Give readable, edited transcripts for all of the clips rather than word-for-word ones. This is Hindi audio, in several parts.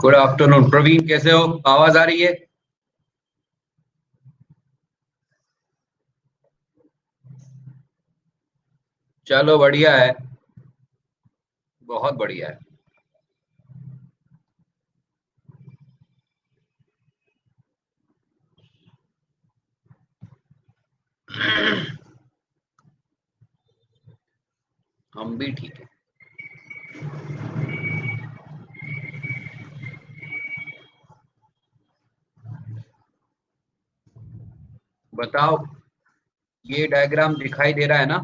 गुड आफ्टरनून प्रवीण, कैसे हो? आवाज आ रही है? चलो बढ़िया है, बहुत बढ़िया है। हम भी ठीक है। बताओ, ये डायग्राम दिखाई दे रहा है ना?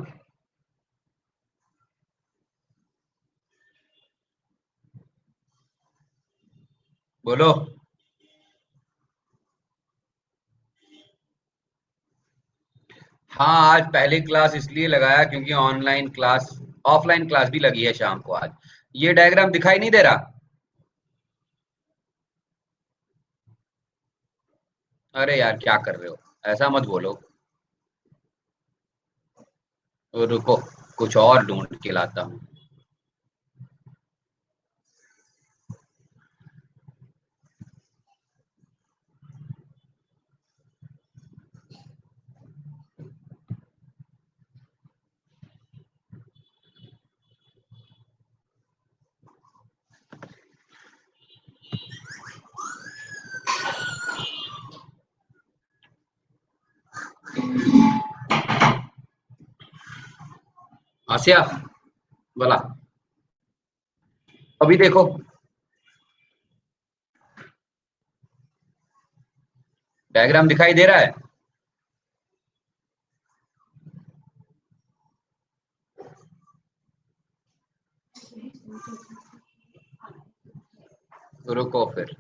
बोलो। हाँ, आज पहली क्लास इसलिए लगाया क्योंकि ऑनलाइन क्लास, ऑफलाइन क्लास भी लगी है शाम को आज। ये डायग्राम दिखाई नहीं दे रहा? अरे यार, क्या कर रहे हो? ऐसा मत बोलो। रुको, कुछ और ढूंढ के लाता हूँ। आसिया, बोला। अभी देखो। डायग्राम दिखाई दे रहा है? रुको फिर।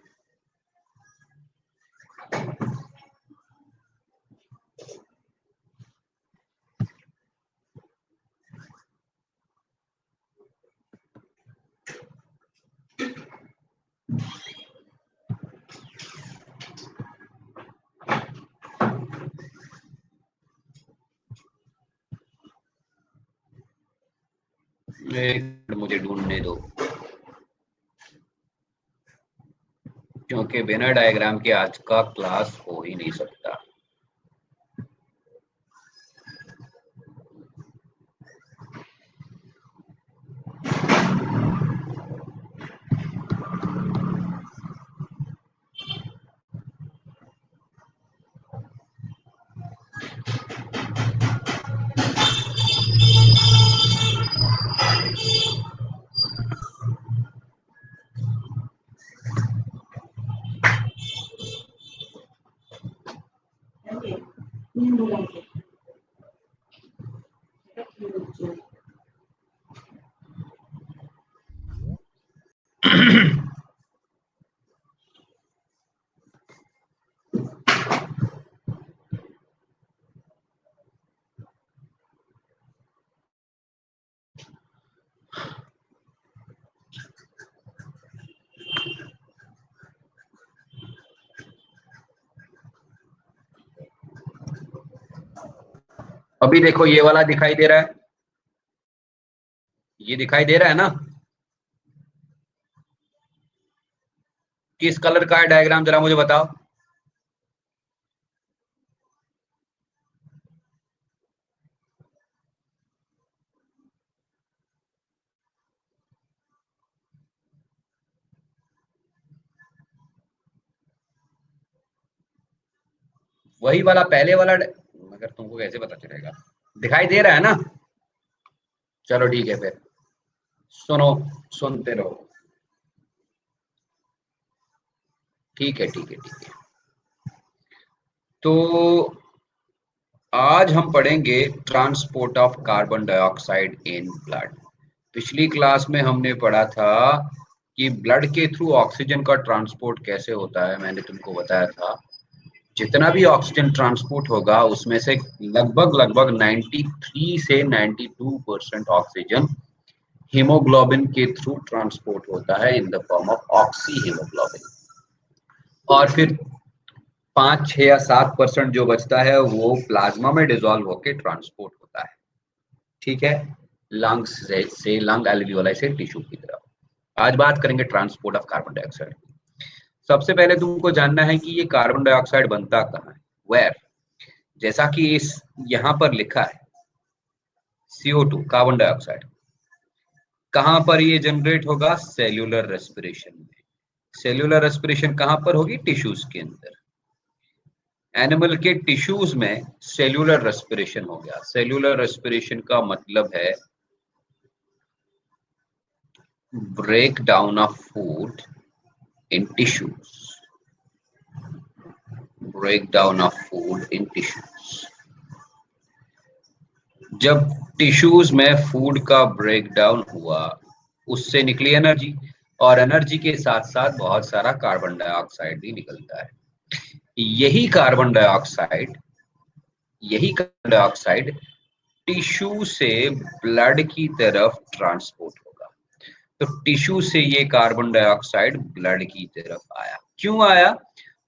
एक मिनट मुझे ढूंढने दो, क्योंकि बिना डायग्राम के आज का क्लास हो ही नहीं सकता। अभी देखो, ये वाला दिखाई दे रहा है? ये दिखाई दे रहा है ना? किस कलर का है डायग्राम, जरा मुझे बताओ। वही वाला पहले वाला, मगर तुमको कैसे पता चलेगा? दिखाई दे रहा है ना? चलो ठीक है फिर, सुनो, सुनते रहो। ठीक है, ठीक है, ठीक है। तो आज हम पढ़ेंगे transport of carbon dioxide in blood. पिछली क्लास में हमने पढ़ा था कि ब्लड के थ्रू ऑक्सीजन का ट्रांसपोर्ट कैसे होता है। मैंने तुमको बताया था जितना भी ऑक्सीजन ट्रांसपोर्ट होगा उसमें से लगभग लगभग 93 से 92% ऑक्सीजन हीमोग्लोबिन के थ्रू ट्रांसपोर्ट होता है इन the form of oxy haemoglobin. और फिर 5, 6 या 7% जो बचता है वो प्लाज्मा में डिसॉल्व होकर ट्रांसपोर्ट होता है। ठीक है, लंग्स से लंग एल्वियोलाई से टिश्यू की तरफ। आज बात करेंगे ट्रांसपोर्ट ऑफ कार्बन डाइऑक्साइड। सबसे पहले तुमको जानना है कि ये कार्बन डाइऑक्साइड बनता कहाँ है, वेयर। जैसा कि इस यहाँ पर लिखा है CO2 कार्बन डाइऑक्साइड, कहाँ पर ये जनरेट होगा? सेल्यूलर रेस्पिरेशन में। सेल्यूलर रेस्पिरेशन कहाँ पर होगी? टिश्यूज के अंदर। एनिमल के टिश्यूज में सेल्यूलर रेस्पिरेशन हो गया। सेल्यूलर रेस्पिरेशन का मतलब है break down of food in tissues. Break down of food in tissues. जब टिश्यूज में फूड का ब्रेक डाउन हुआ, उससे निकली एनर्जी, और एनर्जी के साथ साथ बहुत सारा कार्बन डाइऑक्साइड भी निकलता है। यही कार्बन डाइऑक्साइड यही कार्बन डाइऑक्साइड टिश्यू से ब्लड की तरफ ट्रांसपोर्ट होगा। तो टिश्यू से ये कार्बन डाइऑक्साइड ब्लड की तरफ आया। क्यों आया?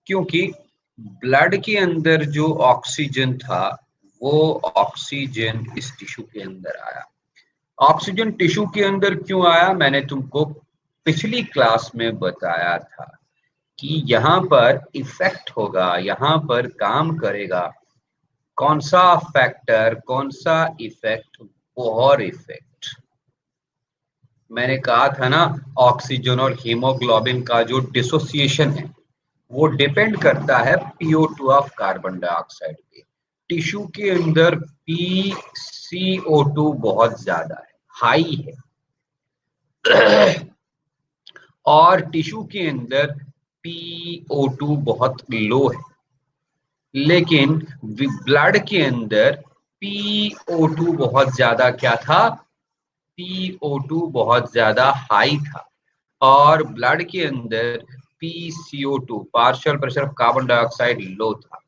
क्योंकि ब्लड के अंदर जो ऑक्सीजन था वो ऑक्सीजन इस टिश्यू के अंदर आया। ऑक्सीजन टिश्यू के अंदर क्यों आया? मैंने तुमको पिछली क्लास में बताया था कि यहाँ पर इफेक्ट होगा, यहाँ पर काम करेगा कौन सा फैक्टर, कौन सा इफेक्ट? Bohr effect. मैंने कहा था ना, ऑक्सीजन और हीमोग्लोबिन का जो डिसोसिएशन है वो डिपेंड करता है PO2 ऑफ कार्बन डाइऑक्साइड पे। टिश्यू के अंदर PCO2 बहुत ज्यादा है, हाई है, और टिश्यू के अंदर PO2 बहुत लो है। लेकिन ब्लड के अंदर PO2 बहुत ज्यादा क्या था? PO2 बहुत ज्यादा हाई था। और ब्लड के अंदर PCO2 partial pressure of carbon dioxide low था।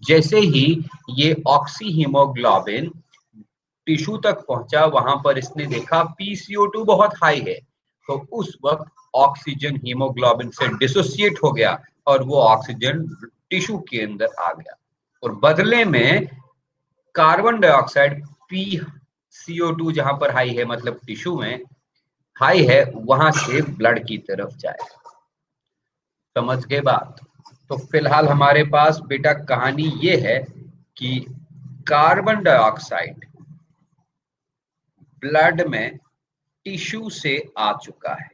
जैसे ही ये ऑक्सी हीमोग्लोबिन टिश्यू तक पहुंचा, वहां पर इसने देखा PCO2 बहुत हाई है, तो उस वक्त ऑक्सीजन हीमोग्लोबिन से डिसोसिएट हो गया और वो ऑक्सीजन टिश्यू के अंदर आ गया, और बदले में कार्बन डाइऑक्साइड PCO2 जहां पर हाई है, मतलब टिश्यू में हाई है, वहां से ब्लड की तरफ जाए। समझ गए बात? तो फिलहाल हमारे पास बेटा कहानी ये है कि कार्बन डाइऑक्साइड ब्लड में टिश्यू से आ चुका है,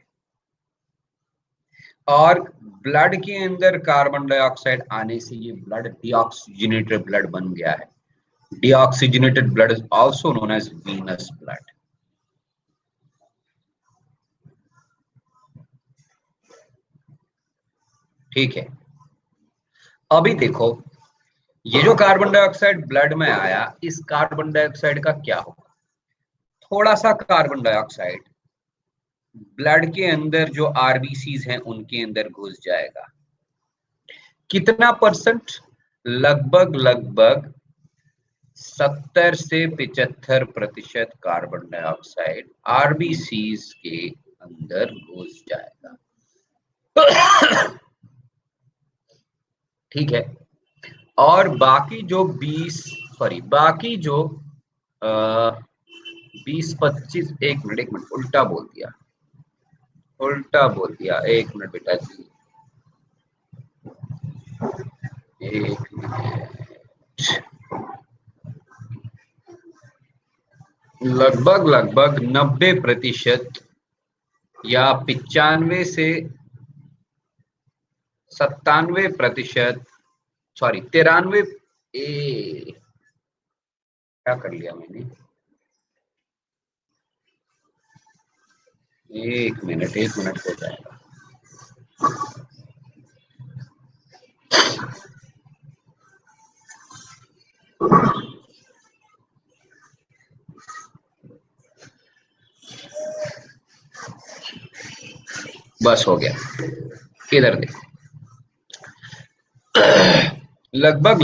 और ब्लड के अंदर कार्बन डाइऑक्साइड आने से ये ब्लड डीऑक्सीजनेटेड ब्लड बन गया है। Deoxygenated blood is also known as venous blood. ठीक है, अभी देखो, ये जो कार्बन डाइऑक्साइड ब्लड में आया, इस कार्बन डाइऑक्साइड का क्या होगा? थोड़ा सा कार्बन डाइऑक्साइड ब्लड के अंदर जो आरबीसीज हैं उनके अंदर घुस जाएगा। कितना परसेंट? लगभग लगभग 70 से 75% कार्बन डाइऑक्साइड आरबीसीज के अंदर घुस जाएगा। ठीक है, और बाकी जो 20-25, एक मिनट उल्टा बोल दिया, एक मिनट बेटा जी, एक मिनट। लगभग लगभग 90% या 95 से 97%, सॉरी 93 क्या कर लिया मैंने? एक मिनट हो जाएगा। बस हो गया। इधर देखो, लगभग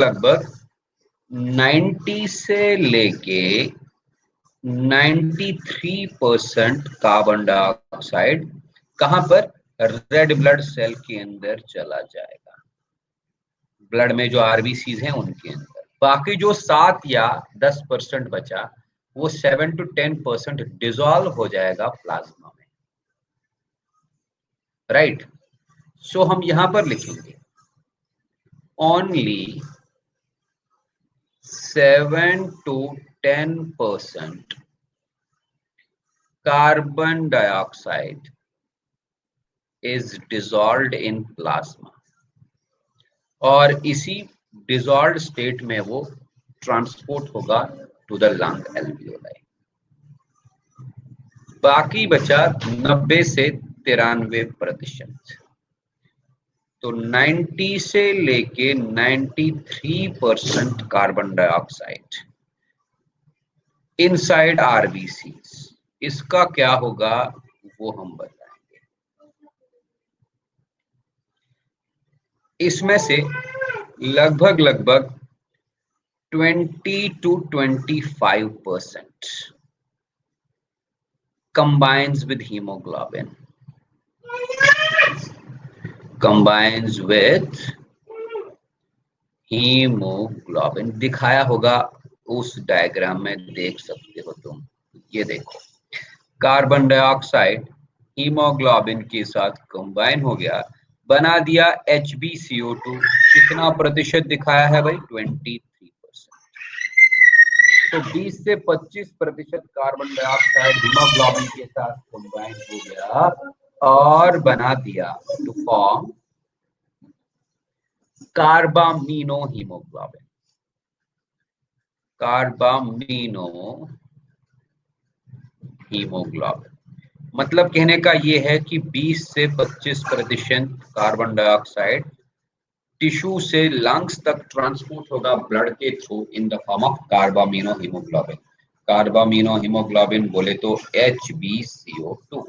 90 से लेके 93% कार्बन डाइऑक्साइड कहां पर? रेड ब्लड सेल के अंदर चला जाएगा, ब्लड में जो आरबीसीज हैं उनके अंदर। बाकी जो 7 या 10% बचा, वो 7 to 10% डिजोल्व हो जाएगा प्लाज्मा में, राइट। सो हम यहां पर लिखेंगे only 7 to 10% carbon dioxide is dissolved in plasma, और इसी डिजॉल्व स्टेट में वो ट्रांसपोर्ट होगा टू द लंग एल्वियोलाई। बाकी बचा 90 से 93%। तो 90 से लेके 93% कार्बन डाइऑक्साइड इनसाइड आरबीसीज, इसका क्या होगा वो हम बताएंगे। इसमें से लगभग 20 to 25% combines with hemoglobin, दिखाया होगा उस डायग्राम में, देख सकते हो तुम। ये देखो, कार्बन डाइऑक्साइड हीमोग्लोबिन के साथ कंबाइन हो गया, बना दिया HbCO2। कितना प्रतिशत दिखाया है भाई? 23%। तो 20 से 25% कार्बन डाइऑक्साइड हीमोग्लोबिन के साथ कंबाइन हो गया और बना दिया to form carbamino haemoglobin. Carbamino haemoglobin मतलब कहने का ये है कि 20 से 25% कार्बन डाइऑक्साइड टिश्यू से लंग्स तक ट्रांसपोर्ट होगा ब्लड के through in the form of carbamino haemoglobin. Carbamino haemoglobin बोले तो HbCO2।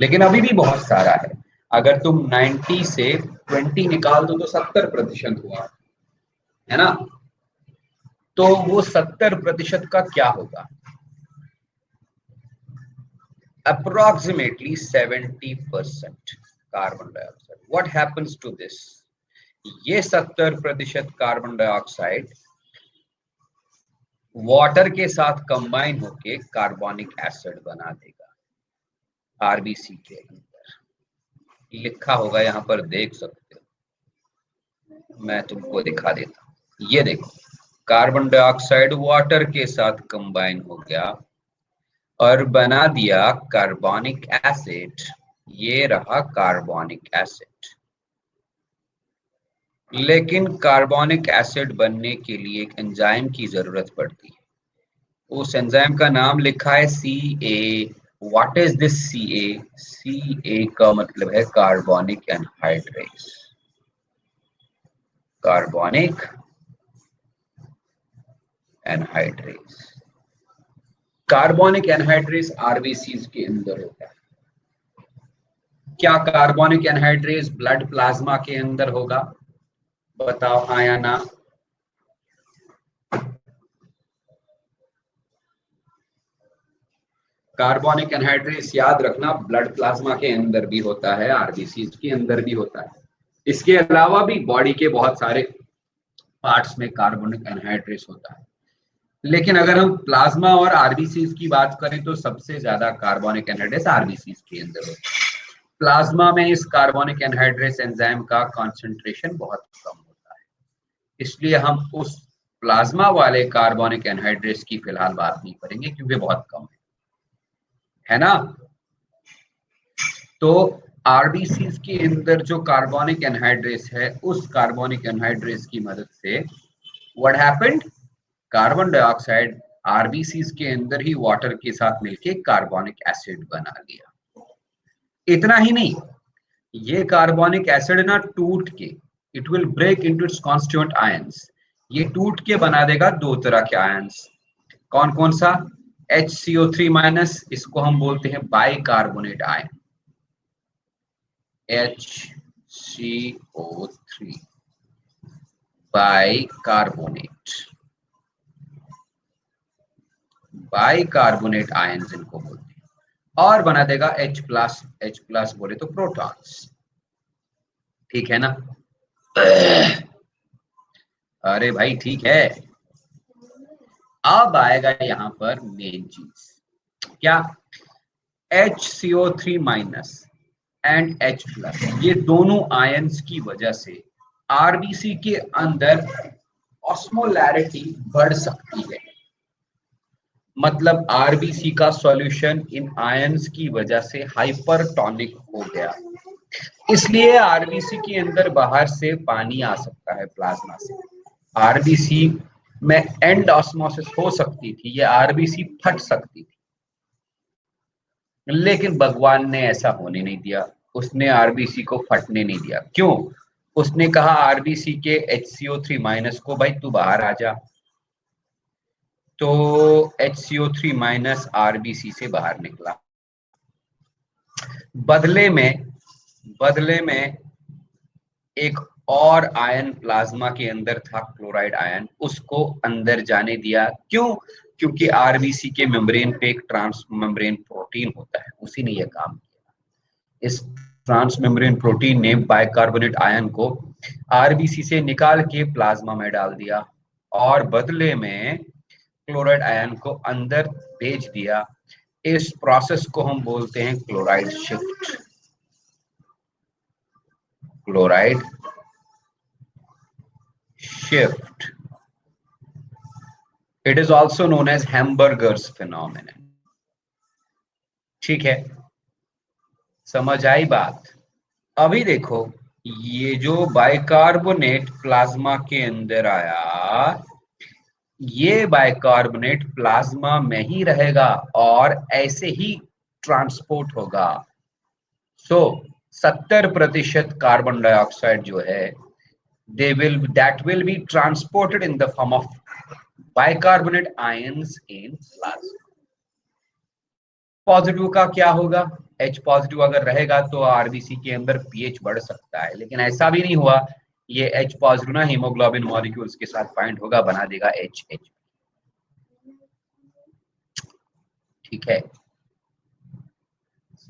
लेकिन अभी भी बहुत सारा है। अगर तुम 90 से 20 निकाल दो तो 70% हुआ, है ना। तो वो 70% का क्या होगा? approximately 70% carbon dioxide. What happens to this? ये 70% कार्बन डाइऑक्साइड वाटर के साथ कंबाइन होके कार्बोनिक एसिड बना देगा आरबीसी के अंदर। लिखा होगा यहाँ पर, देख सकते हो, मैं तुमको दिखा देता हूँ। ये देखो, कार्बन डाइऑक्साइड वाटर के साथ कंबाइन हो गया और बना दिया कार्बोनिक एसिड। ये रहा कार्बोनिक एसिड। लेकिन कार्बोनिक एसिड बनने के लिए एक एंजाइम की जरूरत पड़ती है। उस एंजाइम का नाम लिखा है CA। What is this CA? CA का मतलब है carbonic anhydrase. Carbonic anhydrase, carbonic anhydrase RBCs के अंदर होता है। क्या कार्बोनिक एनहाइड्रेस ब्लड प्लाज्मा के अंदर होगा? बताओ हाँ या ना। कार्बोनिक एनहाइड्रेस याद रखना, ब्लड प्लाज्मा के अंदर भी होता है, आरबीसीज के अंदर भी होता है। इसके अलावा भी बॉडी के बहुत सारे पार्ट्स में कार्बोनिक एनहाइड्रेस होता है। लेकिन अगर हम प्लाज्मा और आरबीसीज की बात करें तो सबसे ज्यादा कार्बोनिक एनहाइड्रेस आरबीसीज के अंदर होता है। प्लाज्मा में इस कार्बोनिक एनहाइड्रेस एंजाइम का कॉन्सेंट्रेशन बहुत कम होता है, इसलिए हम उस प्लाज्मा वाले कार्बोनिक एनहाइड्रेस की फिलहाल बात नहीं करेंगे क्योंकि बहुत कम है ना। तो आरबीसीज के अंदर जो कार्बोनिक एनहाइड्रेस है, उस कार्बोनिक एनहाइड्रेस की मदद से what happened, carbon dioxide RBC के अंदर ही वाटर के साथ मिलके कार्बोनिक एसिड बना लिया। इतना ही नहीं, ये कार्बोनिक एसिड ना टूट के it will break into its constituent ions. ये टूट के बना देगा दो तरह के आयंस। कौन कौन सा? HCO3 माइनस, इसको हम बोलते हैं bicarbonate ion, HCO3 bicarbonate, bicarbonate ions इनको बोलते हैं। और बना देगा H+ बोले तो प्रोटॉन्स। ठीक है ना? अरे भाई ठीक है। अब आएगा यहां पर मेन चीज, क्या? HCO3 माइनस एंड H+, ये दोनों आयंस की वजह से आरबीसी के अंदर ऑस्मोलैरिटी बढ़ सकती है। मतलब आरबीसी का सॉल्यूशन इन आयंस की वजह से हाइपरटोनिक हो गया, इसलिए आरबीसी के अंदर बाहर से पानी आ सकता है प्लाज्मा से। आरबीसी में एंड ऑस्मोसिस हो सकती थी, ये आरबीसी फट सकती थी, लेकिन भगवान ने ऐसा होने नहीं दिया। उसने आरबीसी को फटने नहीं दिया। क्यों? उसने कहा आरबीसी के HCO3 माइनस को, भाई तू बाहर आ जा। तो HCO3 माइनस आरबीसी से बाहर निकला। बदले में एक और आयन प्लाज्मा के अंदर था, क्लोराइड आयन, उसको अंदर जाने दिया। क्यों? क्योंकि आरबीसी के मेम्ब्रेन पे एक ट्रांस मेम्ब्रेन प्रोटीन होता है, उसी ने यह काम किया। इस ट्रांस मेम्ब्रेन प्रोटीन ने बाइकार्बोनेट आयन को आरबीसी से निकाल के प्लाज्मा में डाल दिया और बदले में क्लोराइड आयन को अंदर भेज दिया। इस प्रोसेस को हम बोलते हैं chloride shift. Chloride shift, it is also known as Hamburger's phenomenon. ठीक है, समझ आई बात? अभी देखो, ये जो बाइकार्बोनेट प्लाज्मा के अंदर आया, ये बाइकार्बोनेट प्लाज्मा में ही रहेगा और ऐसे ही ट्रांसपोर्ट होगा। सो 70% कार्बन डाइऑक्साइड जो है that will be transported in the form of bicarbonate ions in plasma. Positive का क्या होगा? H पॉजिटिव अगर रहेगा तो आरबीसी के अंदर पीएच बढ़ सकता है, लेकिन ऐसा भी नहीं हुआ। ये H पॉजिटिव ना हीमोग्लोबिन मॉलिक्यूल्स के साथ बाइंड होगा, बना देगा HH। ठीक है,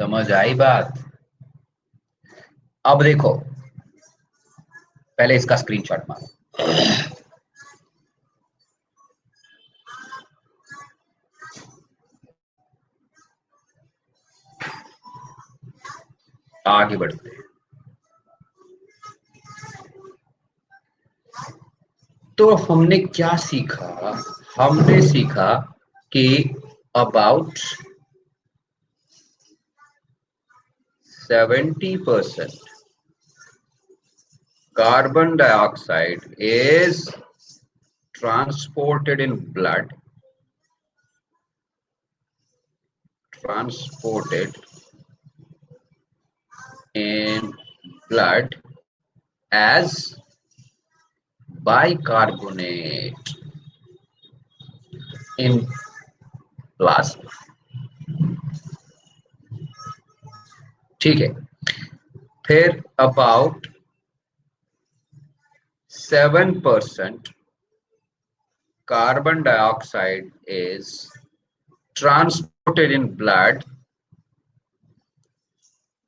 समझ आई बात? अब देखो, पहले इसका स्क्रीनशॉट मारो। आगे बढ़ते हैं। तो हमने क्या सीखा? हमने सीखा कि about 70% carbon dioxide is transported in blood, as bicarbonate in plasma। ठीक है, फिर about 7% carbon dioxide is transported in blood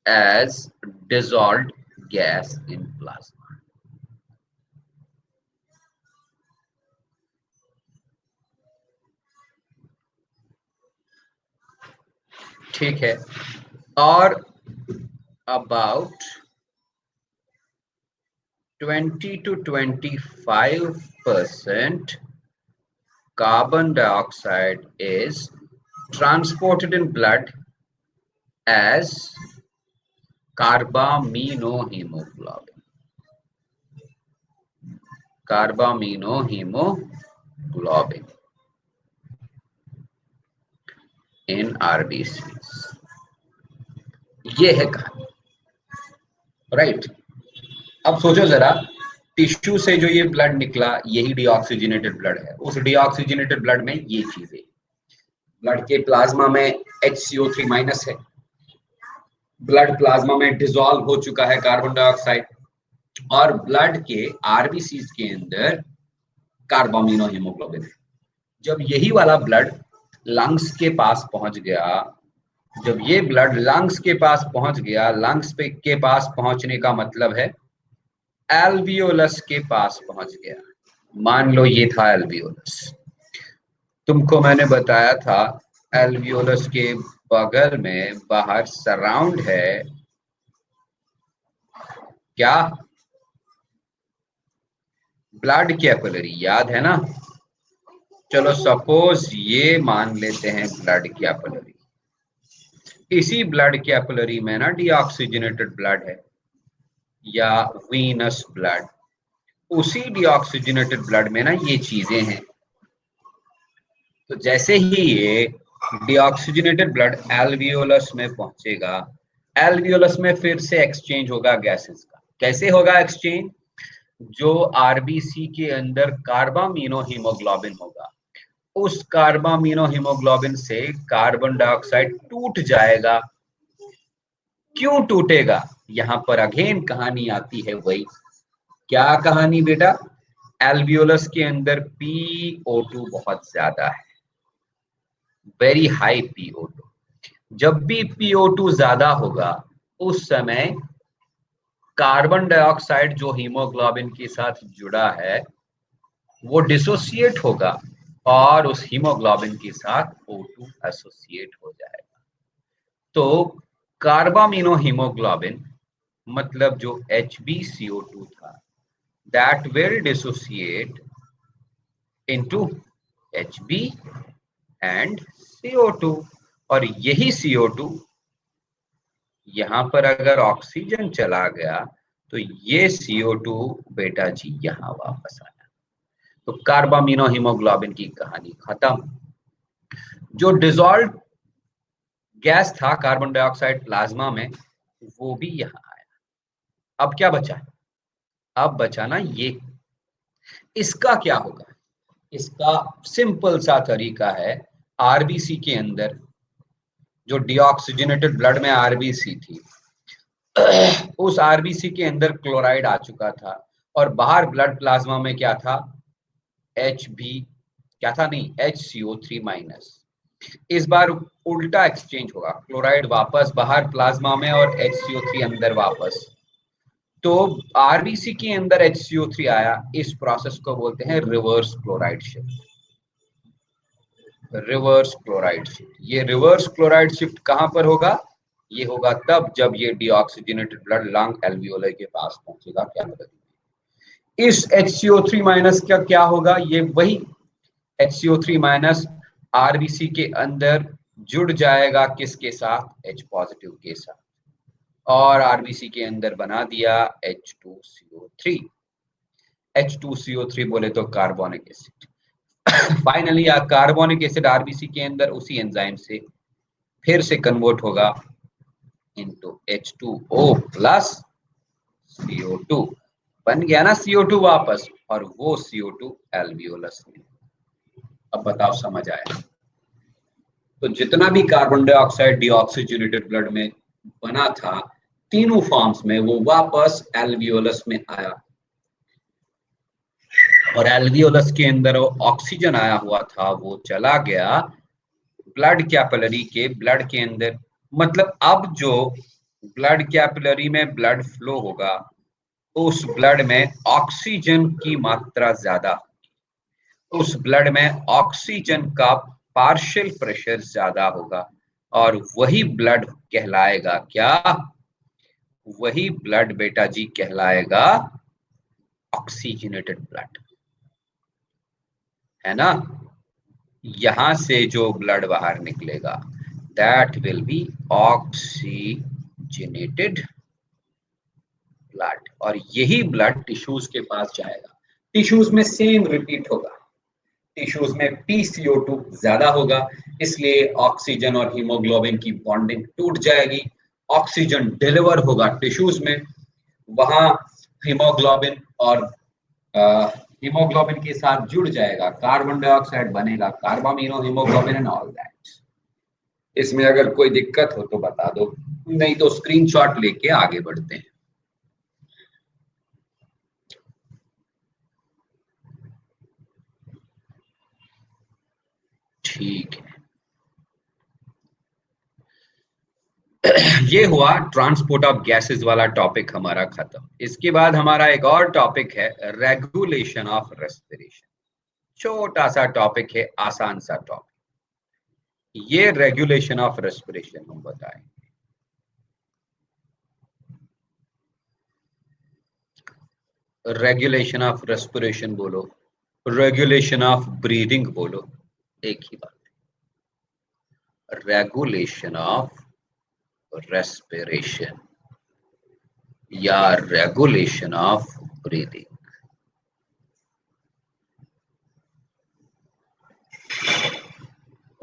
as dissolved gas in plasma। ठीक है, और about 20 to 25% carbon dioxide is transported in blood as carbaminohemoglobin। Carbamino haemoglobin in RBC. ये है कहानी, राइट। अब सोचो जरा, टिश्यू से जो ये ब्लड निकला यही डीऑक्सीजनेटेड ब्लड है। उस डीऑक्सीजनेटेड ब्लड में ये चीजें, ब्लड के प्लाज्मा में HCO3 माइनस है, ब्लड प्लाज्मा में डिसॉल्व हो चुका है कार्बन डाइऑक्साइड, और ब्लड के आरबीसीज के अंदर कार्बामिनो हीमोग्लोबिन है। जब यही वाला ब्लड लंग्स के पास पहुंच गया, जब ये ब्लड लंग्स के पास पहुंच गया, लंग्स के पास पहुंचने का मतलब है एल्वियोलस के पास पहुंच गया। मान लो ये था एल्वियोलस, तुमको मैंने बताया था एल्वियोलस के बगल में बाहर सराउंड है क्या, ब्लड कैपिलरी, याद है ना। चलो सपोज ये मान लेते हैं ब्लड कैपिलरी। इसी ब्लड कैपिलरी में ना डीऑक्सीजनेटेड ब्लड है या वीनस ब्लड, उसी डीऑक्सीजनेटेड ब्लड में ना ये चीजें हैं। तो जैसे ही ये डीऑक्सीजनेटेड ब्लड एल्वियोलस में पहुंचेगा, एल्वियोलस में फिर से एक्सचेंज होगा गैसेस का। कैसे होगा एक्सचेंज? जो आरबीसी के अंदर कार्बामिनो हीमोग्लोबिन होगा, उस कार्बामिनो हीमोग्लोबिन से कार्बन डाइऑक्साइड टूट जाएगा। क्यों टूटेगा? यहां पर अगेन कहानी आती है वही। क्या कहानी बेटा? एल्वियोलस के अंदर PO2 बहुत ज्यादा है, वेरी हाई PO2। जब भी PO2 ज्यादा होगा उस समय कार्बन डाइऑक्साइड जो हीमोग्लोबिन के साथ जुड़ा है वो डिसोसिएट होगा और उस हीमोग्लोबिन के साथ O2 एसोसिएट हो जाएगा। तो कार्बामिनो हीमोग्लोबिन मतलब जो HbCO2 था, that will dissociate into Hb and CO2, और यही CO2 यहां पर अगर ऑक्सीजन चला गया तो ये CO2 बेटा जी यहां वापस आया। तो कार्बामिनो हीमोग्लोबिन की कहानी खत्म। जो डिसॉल्व गैस था कार्बन डाइऑक्साइड प्लाज्मा में, वो भी यहां आया। अब क्या बचा? अब बचा ना ये। इसका क्या होगा? इसका सिंपल सा तरीका है, आरबीसी के अंदर जो डीऑक्सीजनेटेड ब्लड में आरबीसी थी, उस आरबीसी के अंदर क्लोराइड आ चुका था, और बाहर ब्लड प्लाज्मा में क्या था? HB, क्या था? नहीं, HCO3 माइनस। इस बार उल्टा एक्सचेंज होगा, क्लोराइड वापस बाहर प्लाज्मा में और HCO3 अंदर वापस। तो आरबीसी के अंदर HCO3 आया, इस प्रोसेस को बोलते हैं reverse chloride shift. Reverse chloride shift, ये रिवर्स क्लोराइड शिफ्ट कहां पर होगा? ये होगा तब जब ये डीऑक्सीजनेटेड ब्लड लंग एल्वियोलाई के पास पहुंचेगा कैपिलरी। इस HCO3 माइनस का क्या होगा? ये वही HCO3 माइनस आरबीसी के अंदर जुड़ जाएगा किसके साथ? H पॉजिटिव के साथ, और आरबीसी के अंदर बना दिया H2CO3। H2CO3 बोले तो carbonic acid. Finally carbonic acid RBC के अंदर उसी एंजाइम से फिर से कन्वर्ट होगा इनटू H2O प्लस CO2। बन गया ना CO2 वापस, और वो CO2 एल्वियोलस में। अब बताओ समझ आया? तो जितना भी कार्बन डाइऑक्साइड डीऑक्सीजनेटेड ब्लड में बना था तीनों फॉर्म्स में, वो वापस एल्वियोलस में आया, और एल्वियोलस के अंदर ऑक्सीजन आया हुआ था वो चला गया ब्लड कैपिलरी के, ब्लड के अंदर। मतलब अब जो ब्लड कैपिलरी में ब्लड फ्लो होगा, उस ब्लड में ऑक्सीजन की मात्रा ज्यादा, उस ब्लड में ऑक्सीजन का पार्शियल प्रेशर ज्यादा होगा, और वही ब्लड कहलाएगा क्या? वही ब्लड बेटा जी कहलाएगा ऑक्सीजनेटेड ब्लड, है ना। यहां से जो ब्लड बाहर निकलेगा that will be oxygenated blood, और यही ब्लड टिश्यूज के पास जाएगा। टिश्यूज में सेम रिपीट होगा। टिश्यूज में PCO2 ज्यादा होगा, इसलिए ऑक्सीजन और हीमोग्लोबिन की बॉन्डिंग टूट जाएगी। ऑक्सीजन डिलीवर होगा टिश्यूज में, वहां हीमोग्लोबिन और हीमोग्लोबिन के साथ जुड़ जाएगा, कार्बन डाइऑक्साइड बनेगा, carbamino haemoglobin and all that. इसमें अगर कोई दिक्कत हो तो बता दो, नहीं तो स्क्रीनशॉट लेके आगे बढ़ते हैं। ठीक है, ये हुआ ट्रांसपोर्ट ऑफ गैसेस वाला टॉपिक हमारा खत्म। इसके बाद हमारा एक और टॉपिक है रेगुलेशन ऑफ रेस्पिरेशन। छोटा सा टॉपिक है, आसान सा टॉपिक। ये रेगुलेशन ऑफ रेस्पिरेशन हम बताएं। रेगुलेशन ऑफ रेस्पिरेशन बोलो, रेगुलेशन ऑफ ब्रीदिंग बोलो, एक ही बात। रेगुलेशन ऑफ रेस्पिरेशन या regulation of breathing.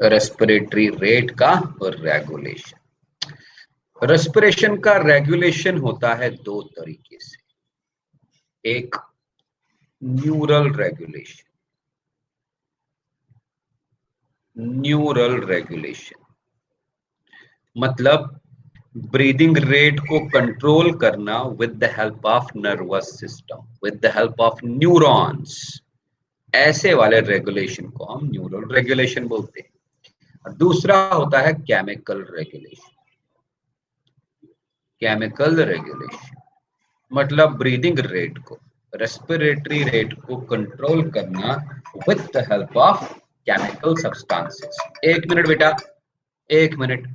Respiratory rate का रेगुलेशन। रेस्पिरेशन का रेगुलेशन होता है दो तरीके से। एक न्यूरल रेगुलेशन, न्यूरल रेगुलेशन मतलब ब्रीदिंग रेट को कंट्रोल करना with the help of nervous system, with the help of neurons. ऐसे वाले रेगुलेशन को हम न्यूरल रेगुलेशन बोलते हैं। और दूसरा होता है केमिकल रेगुलेशन। केमिकल रेगुलेशन मतलब ब्रीदिंग रेट को, रेस्पिरेटरी रेट को कंट्रोल करना with the help of chemical substances. एक मिनट बेटा, एक मिनट।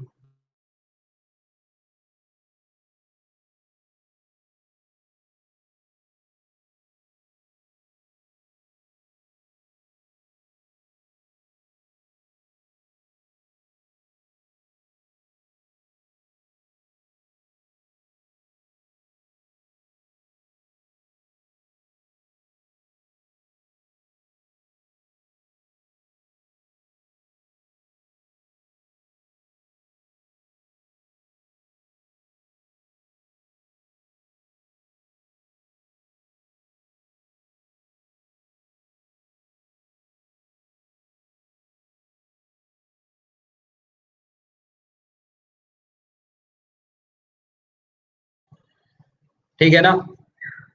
ठीक है ना?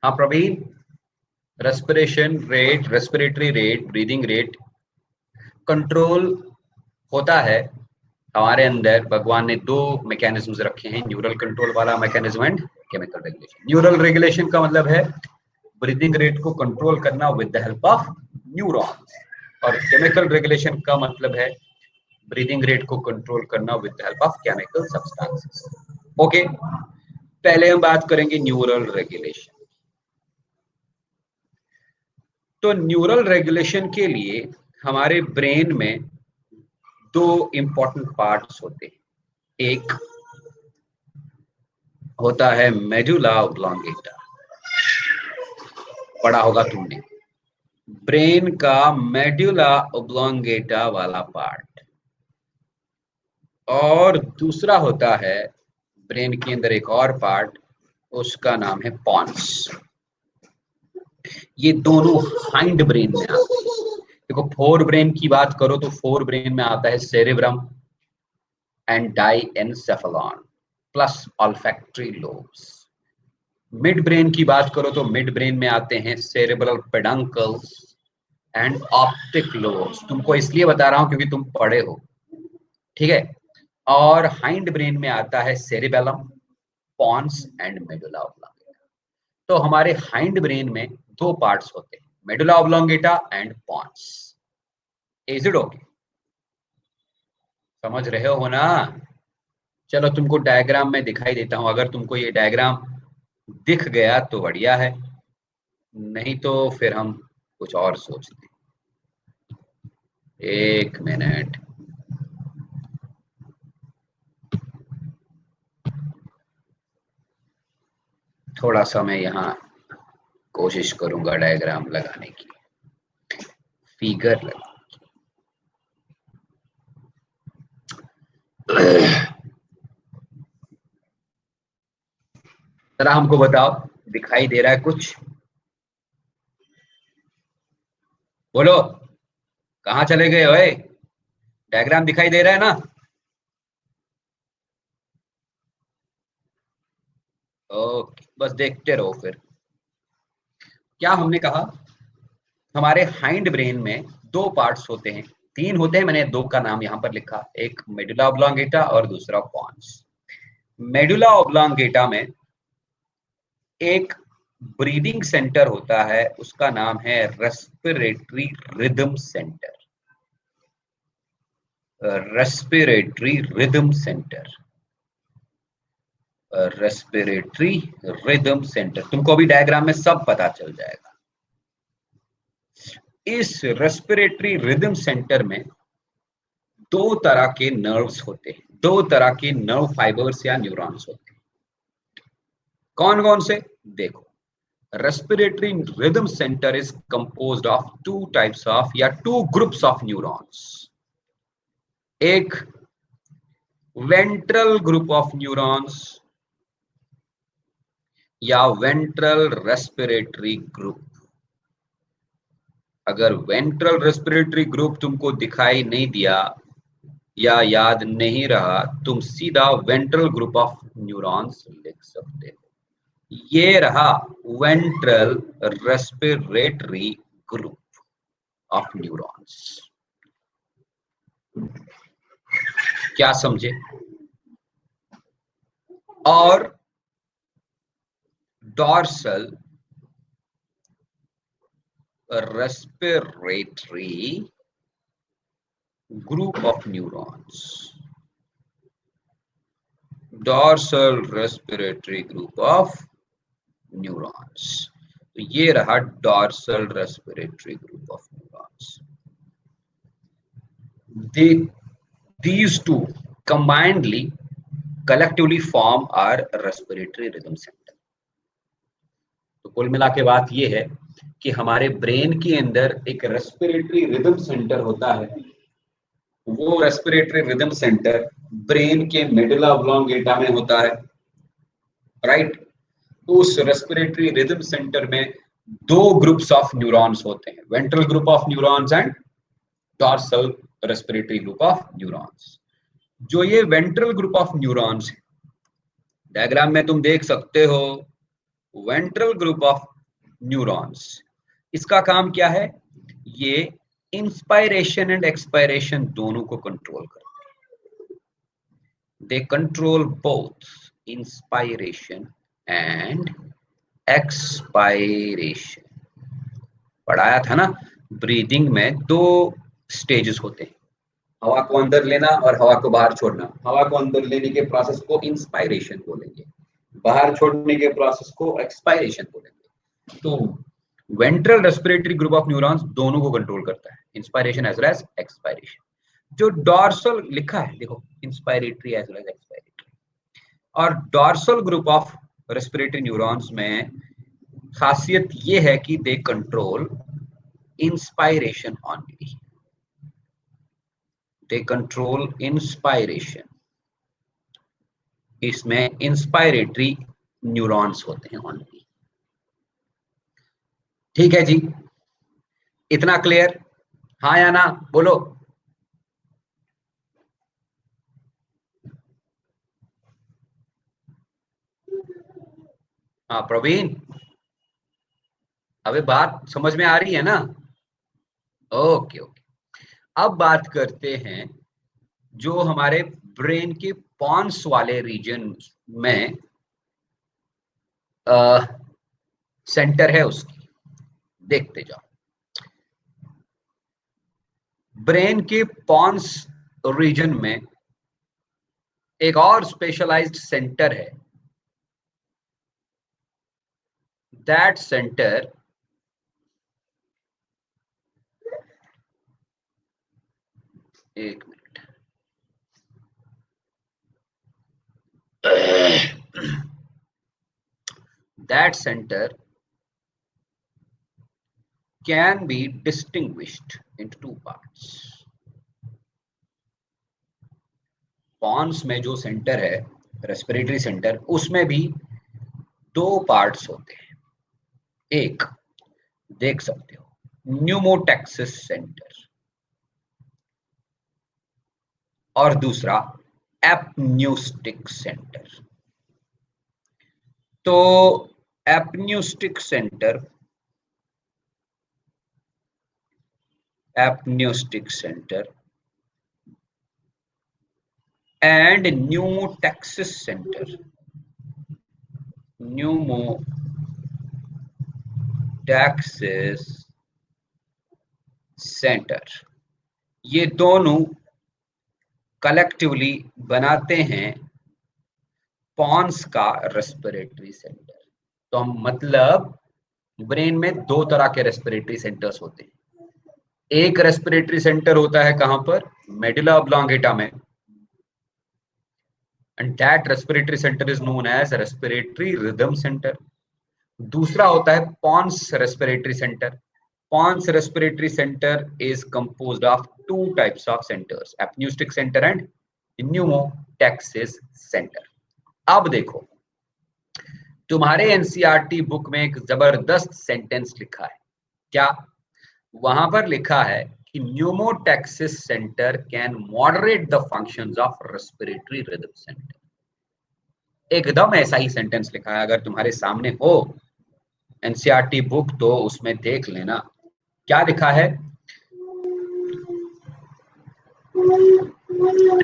हाँ Praveen, respiration rate, respiratory rate, breathing rate control होता है हमारे अंदर। भगवान ने दो मैकेनिज्म्स रखे हैं, न्यूरल कंट्रोल वाला mechanism and chemical regulation. Neural regulation का मतलब है ब्रीदिंग रेट को कंट्रोल करना with the help of neurons, और केमिकल रेगुलेशन का मतलब है ब्रीदिंग रेट को कंट्रोल करना with the help of chemical substances. Okay, पहले हम बात करेंगे न्यूरल रेगुलेशन। तो न्यूरल रेगुलेशन के लिए हमारे ब्रेन में दो इंपॉर्टेंट पार्ट्स होते हैं। एक होता है मेडुला ऑब्लोंगेटा, पढ़ा होगा तुमने, ब्रेन का मेडुला ऑब्लोंगेटा वाला पार्ट। और दूसरा होता है ब्रेन के अंदर एक और पार्ट, उसका नाम है पॉन्स। ये दोनों हाइंड ब्रेन में आते हैं। देखो, फोर ब्रेन की बात करो तो फोर ब्रेन में आता है cerebrum and diencephalon plus olfactory lobes. Midbrain की बात करो तो मिड ब्रेन में आते हैं cerebral peduncles and optic lobes. तुमको इसलिए बता रहा हूं क्योंकि तुम पढ़े हो, ठीक है। और हाइंड ब्रेन में आता है cerebellum, pons and medulla oblongata. तो हमारे हाइंड ब्रेन में दो पार्ट्स होते हैं, medulla oblongata and pons. Is it okay? समझ रहे हो ना? चलो तुमको डायग्राम में दिखाई देता हूं, अगर तुमको ये डायग्राम दिख गया तो बढ़िया है, नहीं तो फिर हम कुछ और सोचते हैं। एक मिनट, थोड़ा सा मैं यहाँ कोशिश करूंगा डायग्राम लगाने की, फिगर लगा। जरा हमको बताओ, दिखाई दे रहा है कुछ? बोलो, कहाँ चले गए ओए? डायग्राम दिखाई दे रहा है ना? ओके, बस देखते रहो फिर। क्या हमने कहा? हमारे हाइंड ब्रेन में दो पार्ट्स होते हैं, तीन होते हैं, मैंने दो का नाम यहां पर लिखा, एक मेडुला ऑब्लोंगेटा और दूसरा पॉन्स। मेडुला ऑब्लोंगेटा में एक ब्रीदिंग सेंटर होता है, उसका नाम है respiratory rhythm centre. Respiratory rhythm centre, respiratory rhythm centre, तुमको अभी डायग्राम में सब पता चल जाएगा। इस रेस्पिरेटरी रिदम सेंटर में दो तरह के नर्व्स होते हैं, दो तरह के नर्व फाइबर्स या न्यूरॉन्स होते हैं। कौन कौन से? देखो, respiratory rhythm centre is composed of two types of या टू ग्रुप्स ऑफ न्यूरॉन्स। एक वेंट्रल ग्रुप ऑफ न्यूरॉन्स या वेंट्रल रेस्पिरेटरी ग्रुप। अगर वेंट्रल रेस्पिरेटरी ग्रुप तुमको दिखाई नहीं दिया या याद नहीं रहा, तुम सीधा वेंट्रल ग्रुप ऑफ न्यूरॉन्स लिख सकते हो। ये रहा ventral respiratory group of neurons. क्या समझे? और dorsal respiratory group of neurons, dorsal respiratory group of neurons. तो ये रहा dorsal respiratory group of neurons. These two combinedly collectively form our respiratory rhythm center. तो कुल मिला के बात ये है कि हमारे ब्रेन के अंदर एक रेस्पिरेटरी रिदम सेंटर होता है। वो रेस्पिरेटरी रिदम सेंटर ब्रेन के मेडुला ऑब्लोंगेटा में होता है, राइट? उस रेस्पिरेटरी रिदम सेंटर में दो ग्रुप्स ऑफ न्यूरॉन्स होते हैं, ventral group of neurons and dorsal respiratory group of neurons. जो ये ventral group of neurons, diagram में तुम देख सकते हो, वेंट्रल ग्रुप ऑफ न्यूरॉन्स, इसका काम क्या है? ये इंस्पायरेशन एंड एक्सपायरेशन दोनों को कंट्रोल करते हैं। They control both inspiration and expiration. पढ़ाया था ना, ब्रीदिंग में दो स्टेजेस होते हैं, हवा को अंदर लेना और हवा को बाहर छोड़ना। हवा को अंदर लेने के प्रोसेस को इंस्पायरेशन बोलेंगे, बाहर छोड़ने के प्रोसेस को एक्सपायरेशन बोलेंगे। तो ventral respiratory group of neurons दोनों को कंट्रोल करता है, inspiration as well as expiration. जो डॉर्सल लिखा है देखो, inspiratory as well as expiratory. और dorsal group of respiratory neurons में खासियत ये है कि they control inspiration only, they control inspiration. इसमें इंस्पायरेटरी न्यूरॉन्स होते हैं ओनली। ठीक है जी, इतना क्लियर? हाँ या ना बोलो। हाँ प्रवीण, अबे बात समझ में आ रही है ना? Okay okay. अब बात करते हैं जो हमारे ब्रेन के पॉन्स वाले रीजन में सेंटर है उसकी, देखते जाओ। ब्रेन के पॉन्स रीजन में एक और स्पेशलाइज्ड सेंटर है। दैट सेंटर एक minute, that centre can be distinguished into two parts. पॉन्स में जो सेंटर है, रेस्पिरेटरी सेंटर, उसमें भी दो पार्ट्स होते हैं. एक देख सकते हो, न्यूमोटैक्सिस सेंटर, और दूसरा एपन्यूस्टिक सेंटर. तो apneustic centre and pneumotaxis center, ये दोनों कलेक्टिवली बनाते हैं पॉन्स का रेस्पिरेटरी सेंटर. तो मतलब ब्रेन में दो तरह के रेस्पिरेटरी सेंटर्स होते हैं. एक रेस्पिरेटरी सेंटर होता है कहां पर? मेडुला ऑब्लोंगेटा में, and that respiratory center is known as respiratory rhythm center. दूसरा होता है pons respiratory center. Pons respiratory center is composed of two types of centers, apneustic center and pneumotaxis center. अब देखो, तुम्हारे एनसीईआरटी बुक में एक जबरदस्त सेंटेंस लिखा है. क्या? वहां पर लिखा है कि pneumotaxis center can moderate the functions of respiratory rhythm center. एकदम ऐसा ही सेंटेंस लिखा है. अगर तुम्हारे सामने हो एनसीईआरटी बुक तो उसमें देख लेना. क्या लिखा है?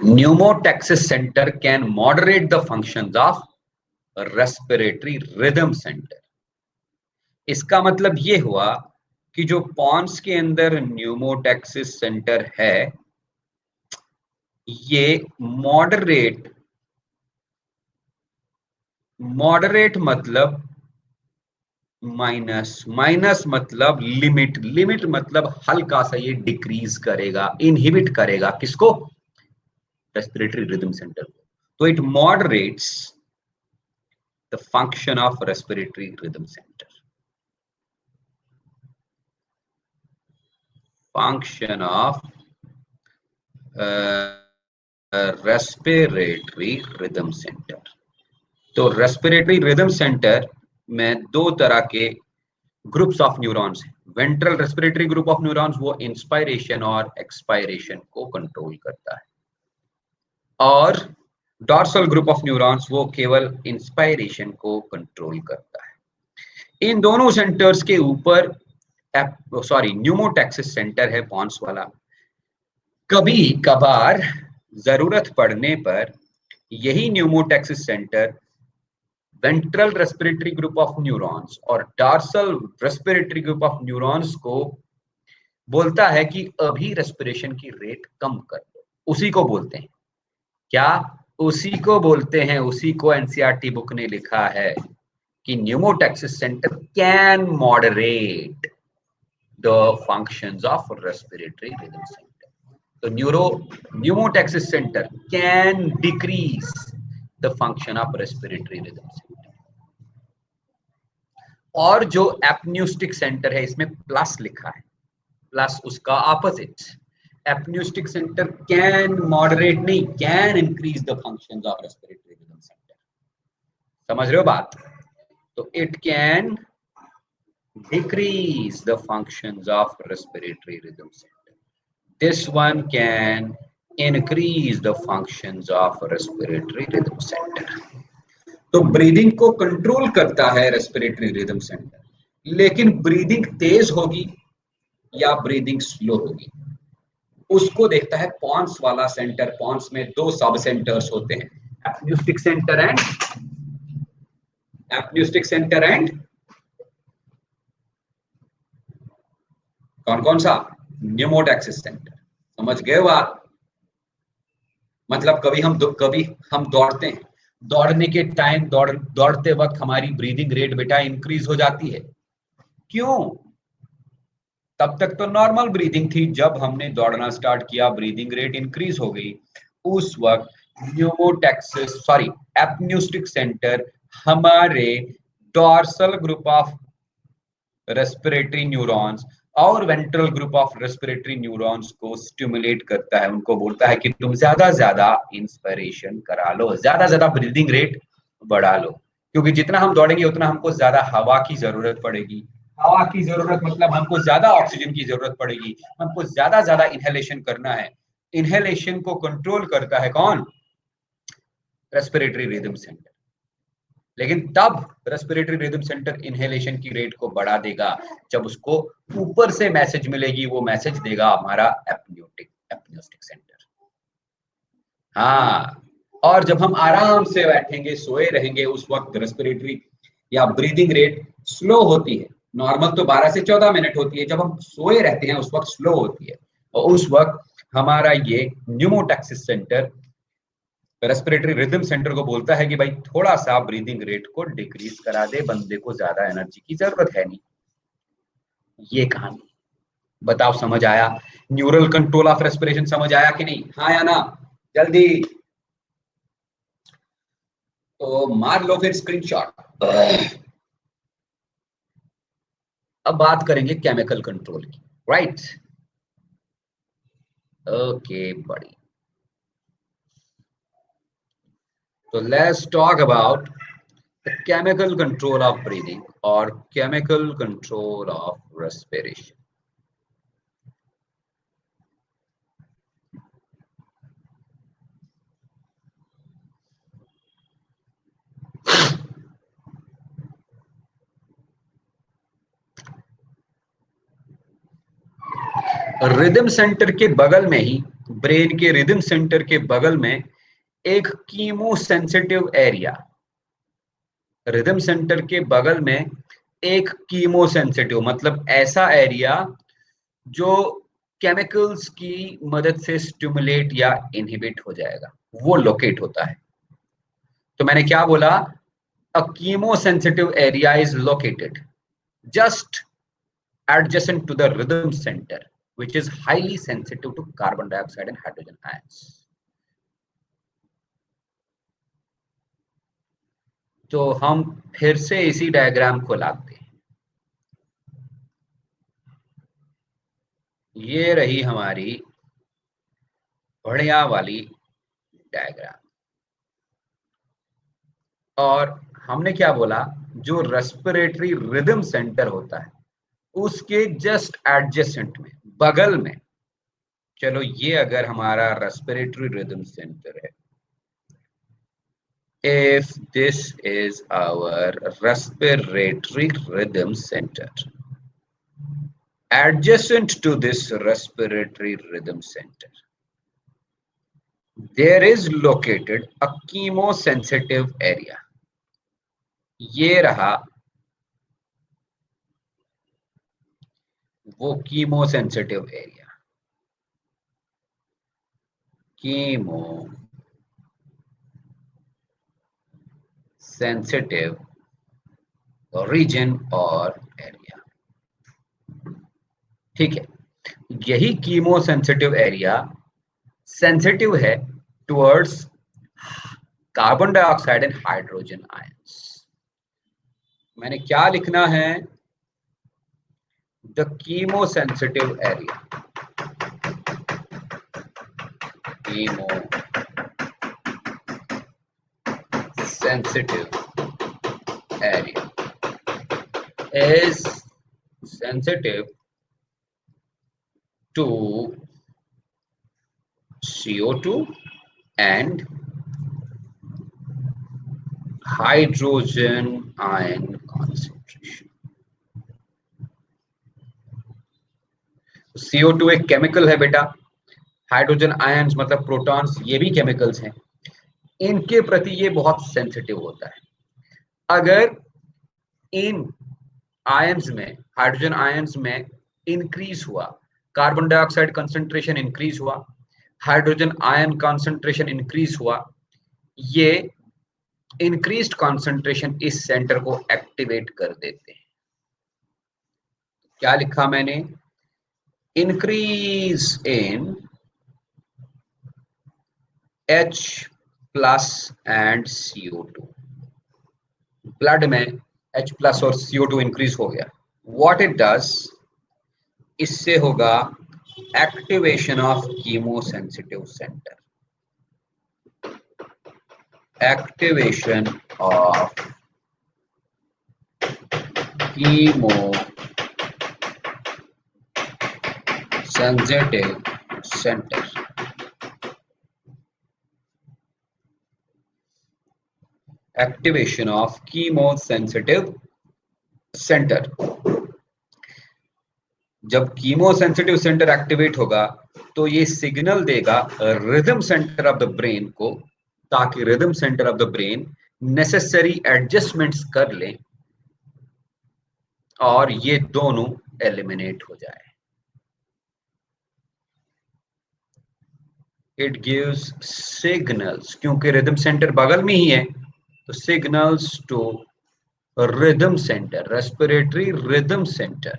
Pneumotaxic centre can moderate the functions of respiratory rhythm centre. इसका मतलब ये हुआ कि जो पॉन्स के अंदर न्यूमोटैक्सिस सेंटर है, ये मॉडरेट मतलब माइनस मतलब लिमिट मतलब हल्का सा ये डिक्रीज करेगा, इनहिबिट करेगा. किसको? रेस्पिरेटरी रिदम सेंटर को. तो it moderates the function of respiratory rhythm centre. Function of respiratory rhythm centre. तो रेस्पिरेटरी रिदम सेंटर में दो तरह के ग्रुप्स ऑफ न्यूरॉन्स हैं. Ventral respiratory group of neurons वो इंस्पायरेशन और एक्सपायरेशन को कंट्रोल करता है, और डॉर्सल ग्रुप ऑफ न्यूरॉन्स वो केवल इंस्पायरेशन को कंट्रोल करता है. इन दोनों सेंटर्स के ऊपर न्यूमोटैक्सिस सेंटर है पॉन्स वाला. कभी कभार जरूरत पड़ने पर यही pneumotaxic centre ventral respiratory group of neurons और dorsal respiratory group of neurons को बोलता है कि अभी रेस्पिरेशन की रेट कम कर दो. उसी को बोलते हैं क्या? उसी को एनसीईआरटी बुक ने लिखा है कि pneumotaxic centre can moderate the functions of respiratory rhythm centre. तो pneumotaxic centre can decrease the function of respiratory rhythm centre. और जो एपन्यूस्टिक सेंटर है, इसमें प्लस लिखा है, प्लस उसका opposite. Apneustic centre can moderate नहीं, can increase the functions of respiratory rhythm centre. समझ रहे हो बात? तो it can decrease the functions of respiratory rhythm centre. This one can increase the functions of respiratory rhythm centre. तो ब्रीदिंग को कंट्रोल करता है रेस्पिरेटरी रिदम सेंटर, लेकिन ब्रीदिंग तेज होगी या ब्रीदिंग स्लो होगी उसको देखता है पॉन्स वाला सेंटर. पॉन्स में दो सब सेंटर्स होते हैं, एपन्यूस्टिक सेंटर एंड कौन सा? न्यूमोटैक्सिस सेंटर. समझ गए बात? मतलब कभी हम दौड़ते हैं, दौड़ने के टाइम दौड़ते वक्त हमारी ब्रीदिंग रेट बेटा इंक्रीज हो जाती है. क्यों? तब तक तो नॉर्मल ब्रीदिंग थी, जब हमने दौड़ना स्टार्ट किया ब्रीदिंग रेट इंक्रीज हो गई. उस वक्त एपन्यूस्टिक सेंटर हमारे dorsal group of respiratory neurons और ventral group of respiratory neurons को स्टिमुलेट करता है, उनको बोलता है कि तुम ज्यादा ज्यादा इंस्पिरेशन करा लो, ज्यादा ज्यादा ब्रीदिंग रेट बढ़ा लो, क्योंकि जितना हम दौड़ेंगे उतना हमको ज्यादा हवा की जरूरत पड़ेगी। हवा की जरूरत मतलब हमको ज्यादा ऑक्सीजन की जरूरत पड़ेगी, हमको ज्यादा ज्यादा इनहेलेशन करना है। इनहेलेशन को कंट्रोल करता है कौन? Respiratory rhythm centre. लेकिन तब रेस्पिरेटरी रिदम सेंटर इनहेलेशन की रेट को बढ़ा देगा जब उसको ऊपर से मैसेज मिलेगी, वो मैसेज देगा हमारा एपनियोस्टिक सेंटर। हाँ, और जब हम आराम से बैठेंगे, सोए रहेंगे, उस वक्त रेस्पिरेटरी या ब्रीदिंग रेट स्लो होती है। नॉर्मल तो 12 से 14 मिनट होती है, जब हम सोए रहते हैं उस वक्त स्लो होती है। और उस वक्त हमारा ये न्यूमोटैक्सिस सेंटर रेस्पिरेटरी रिदम सेंटर को बोलता है कि भाई थोड़ा सा ब्रीदिंग रेट को डिक्रीज करा दे, बंदे को ज्यादा एनर्जी की जरूरत है नहीं। ये कहानी बताओ, समझ आया? न्यूरल कंट्रोल ऑफ रेस्पिरेशन समझ आया कि नहीं? हाँ या ना? जल्दी तो मार लो फिर स्क्रीनशॉट। अब बात करेंगे केमिकल कंट्रोल की, राइट? ओके बड़ी, तो let's talk about chemical control of breathing or chemical control of respiration. Rhythm centre के बगल में ही, ब्रेन के रिदम सेंटर के बगल में एक chemo sensitive area, rhythm centre के बगल में एक कीमो सेंसिटिव मतलब ऐसा एरिया जो केमिकल्स की मदद से स्टिमुलेट या इनहिबिट हो जाएगा, वो लोकेट होता है। तो मैंने क्या बोला? A chemo sensitive area is located just adjacent to the rhythm center, which is highly sensitive to carbon dioxide and hydrogen ions. तो हम फिर से इसी डायग्राम को लाते हैं। ये रही हमारी बढ़िया वाली डायग्राम, और हमने क्या बोला? जो रेस्पिरेटरी रिदम सेंटर होता है उसके जस्ट एडजेसेंट में, बगल में, चलो ये अगर हमारा रेस्पिरेटरी रिदम सेंटर है, if this is our respiratory rhythm center, adjacent to this respiratory rhythm center there is located a chemosensitive area. ये रहा वो chemosensitive area, chemo sensitive region और एरिया। ठीक है, यही कीमो सेंसिटिव एरिया सेंसिटिव है towards carbon dioxide and hydrogen ions. मैंने क्या लिखना है? The chemosensitive area, chemo sensitive area is sensitive to CO2 and hydrogen ion concentration. CO2 एक केमिकल है बेटा, हाइड्रोजन आयंस मतलब प्रोटॉन्स, ये भी केमिकल्स हैं। इनके प्रति ये बहुत सेंसिटिव होता है। अगर इन आयंस में, हाइड्रोजन आयंस में इंक्रीज हुआ, कार्बन डाइऑक्साइड कंसंट्रेशन इंक्रीज हुआ, हाइड्रोजन आयन कंसंट्रेशन इंक्रीज हुआ, ये इंक्रीज्ड कंसंट्रेशन इस सेंटर को एक्टिवेट कर देते हैं। क्या लिखा मैंने? Increase in H plus and CO2, blood में H प्लस और CO2 इंक्रीज हो गया। व्हाट इट डज, इससे होगा activation of chemosensitive centre, activation of chemo sensitive centre, activation of chemo sensitive centre. जब कीमो सेंसिटिव सेंटर एक्टिवेट होगा तो ये सिग्नल देगा rhythm centre of the brain को, ताकि rhythm centre of the brain necessary adjustments कर ले और ये दोनों एलिमिनेट हो जाए। इट गिव्स सिग्नल्स, क्योंकि रिदम सेंटर बगल में ही है, तो signals to rhythm centre, respiratory rhythm centre,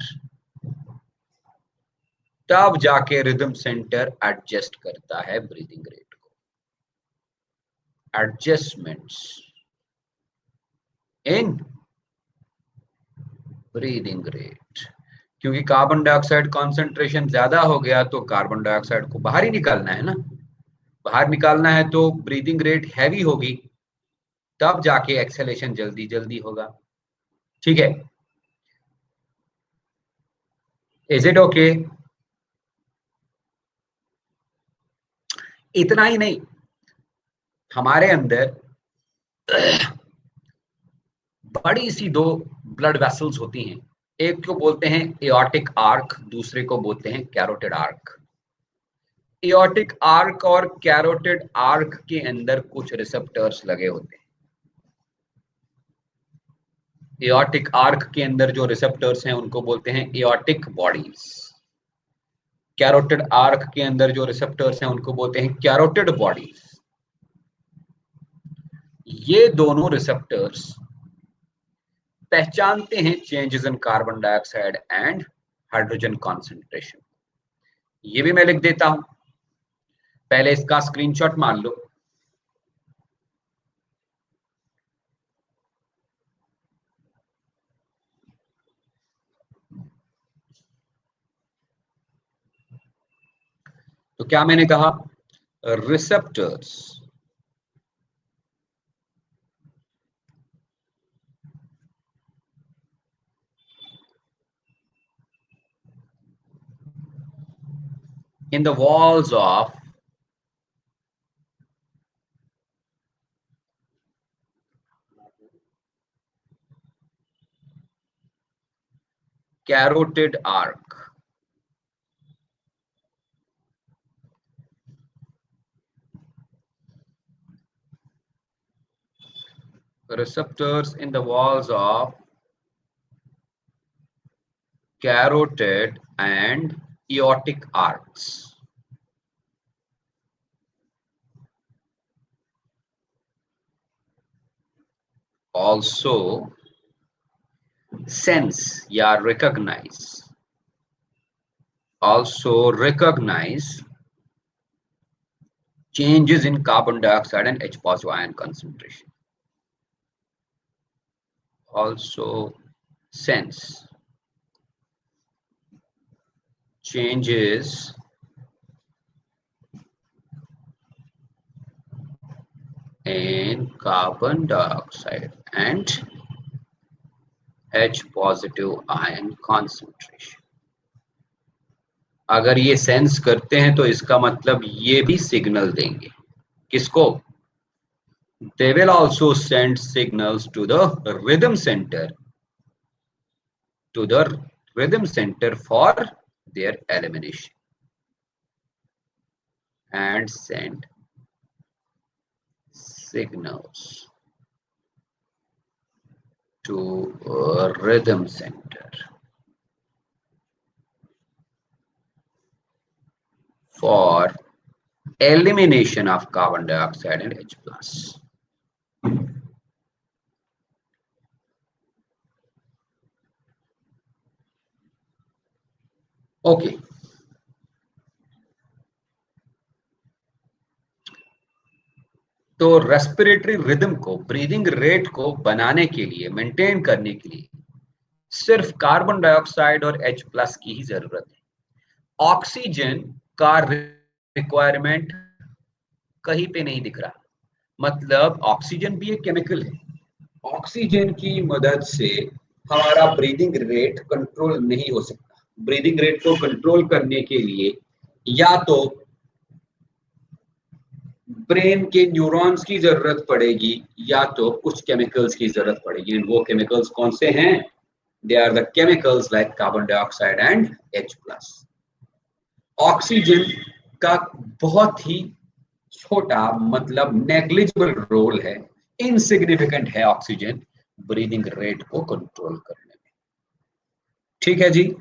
तब जाके रिदम सेंटर एडजस्ट करता है ब्रीदिंग रेट को। एडजस्टमेंट्स इन ब्रीदिंग रेट, क्योंकि कार्बन डाइऑक्साइड कॉन्सेंट्रेशन ज्यादा हो गया तो कार्बन डाइऑक्साइड को बाहर ही निकालना है ना, बाहर निकालना है तो ब्रीदिंग रेट हैवी होगी, तब जाके एक्सेलेशन जल्दी जल्दी होगा। ठीक है, इज इट ओके? इतना ही नहीं, हमारे अंदर बड़ी सी दो ब्लड वेसल्स होती हैं, एक को बोलते हैं एओर्टिक आर्क, दूसरे को बोलते हैं कैरोटिड आर्क। एओर्टिक आर्क और कैरोटिड आर्क के अंदर कुछ रिसेप्टर्स लगे होते हैं। एओर्टिक आर्क के अंदर जो रिसेप्टर्स हैं उनको बोलते हैं एओर्टिक बॉडीज, कैरोटिड आर्क के अंदर जो रिसेप्टर्स हैं उनको बोलते हैं कैरोटिड बॉडीज। ये दोनों रिसेप्टर्स पहचानते हैं changes in carbon dioxide and hydrogen concentration. ये भी मैं लिख देता हूं, पहले इसका स्क्रीनशॉट मान लो। तो क्या मैंने कहा, receptors in the walls of carotid arc, receptors in the walls of carotid and aortic arcs also sense या recognize changes in carbon dioxide and H positive ion concentration, also sense changes in carbon dioxide and H positive ion concentration। अगर ये सेंस करते हैं तो इसका मतलब ये भी सिग्नल देंगे, किसको? They will also send signals to the rhythm center, for their elimination, and send signals to a rhythm center for elimination of carbon dioxide and H plus। Okay, तो रेस्पिरेटरी रिदम को, ब्रीदिंग रेट को बनाने के लिए, मेंटेन करने के लिए सिर्फ कार्बन डाइऑक्साइड और H प्लस की ही जरूरत है। ऑक्सीजन का रिक्वायरमेंट कहीं पे नहीं दिख रहा। मतलब ऑक्सीजन भी एक केमिकल है। ऑक्सीजन की मदद से हमारा ब्रीदिंग रेट कंट्रोल नहीं हो सकता। ब्रीदिंग रेट को कंट्रोल करने के लिए या तो ब्रेन के न्यूरॉन्स की जरूरत पड़ेगी या तो कुछ केमिकल्स की जरूरत पड़ेगी। वो केमिकल्स कौन से हैं? They are the chemicals like carbon dioxide and H+। Oxygen का बहुत ही छोटा मतलब नेग्लिजिबल रोल है, इनसिग्निफिकेंट है ऑक्सीजन ब्रीदिंग रेट को कंट्रोल करने में। ठीक है जी,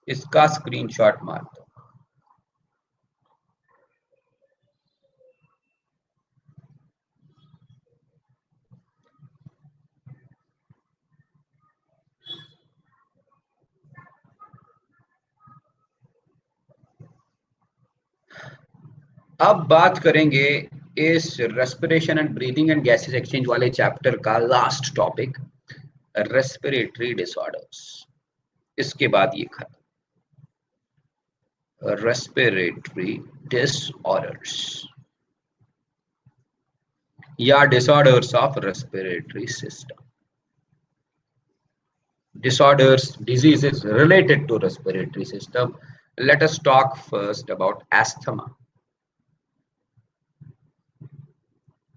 इसका स्क्रीनशॉट मार दो। अब बात करेंगे इस respiration and breathing and gases exchange वाले चैप्टर का लास्ट टॉपिक, रेस्पिरेटरी डिसऑर्डर्स। इसके बाद ये खत्म। रेस्पिरेटरी डिसऑर्डर्स या disorders of respiratory system. Disorders, diseases related to respiratory system. Let us talk first about asthma.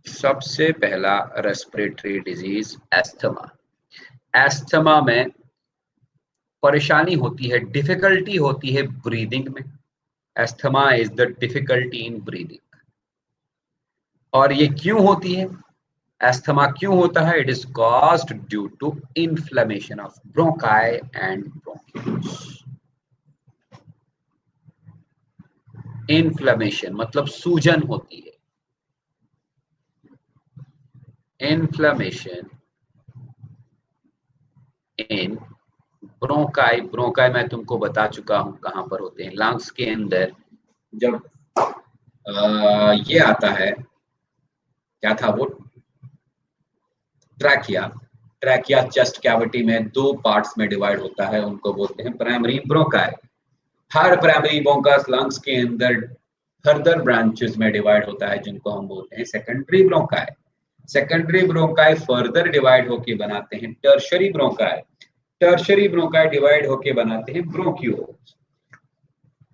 सबसे पहला रेस्पिरेटरी डिजीज एस्थमा। एस्थमा में परेशानी होती है, डिफिकल्टी होती है ब्रीदिंग में। Asthma is the difficulty in breathing. और ये क्यों होती है? एस्थमा क्यों होता है? It is caused due to inflammation of bronchi and bronchioles. Inflammation मतलब सूजन होती है। Inflammation in bronchi. ब्रोंकाई मैं तुमको बता चुका हूं कहां पर होते हैं, लंग्स के अंदर। जब ये आता है, क्या था वो, ट्रैकिया। ट्रैकिया चेस्ट कैविटी में दो पार्ट्स में डिवाइड होता है, उनको बोलते हैं प्राइमरी ब्रोंकाई। हर प्राइमरी ब्रोंकास लंग्स के अंदर फर्दर ब्रांचेस में डिवाइड होता है, जिनको हम बोलते हैं secondary bronchi. Secondary bronchi further divide होके बनाते हैं tertiary bronchi. Tertiary bronchi divide होके बनाते हैं ब्रोंक्यूल्स।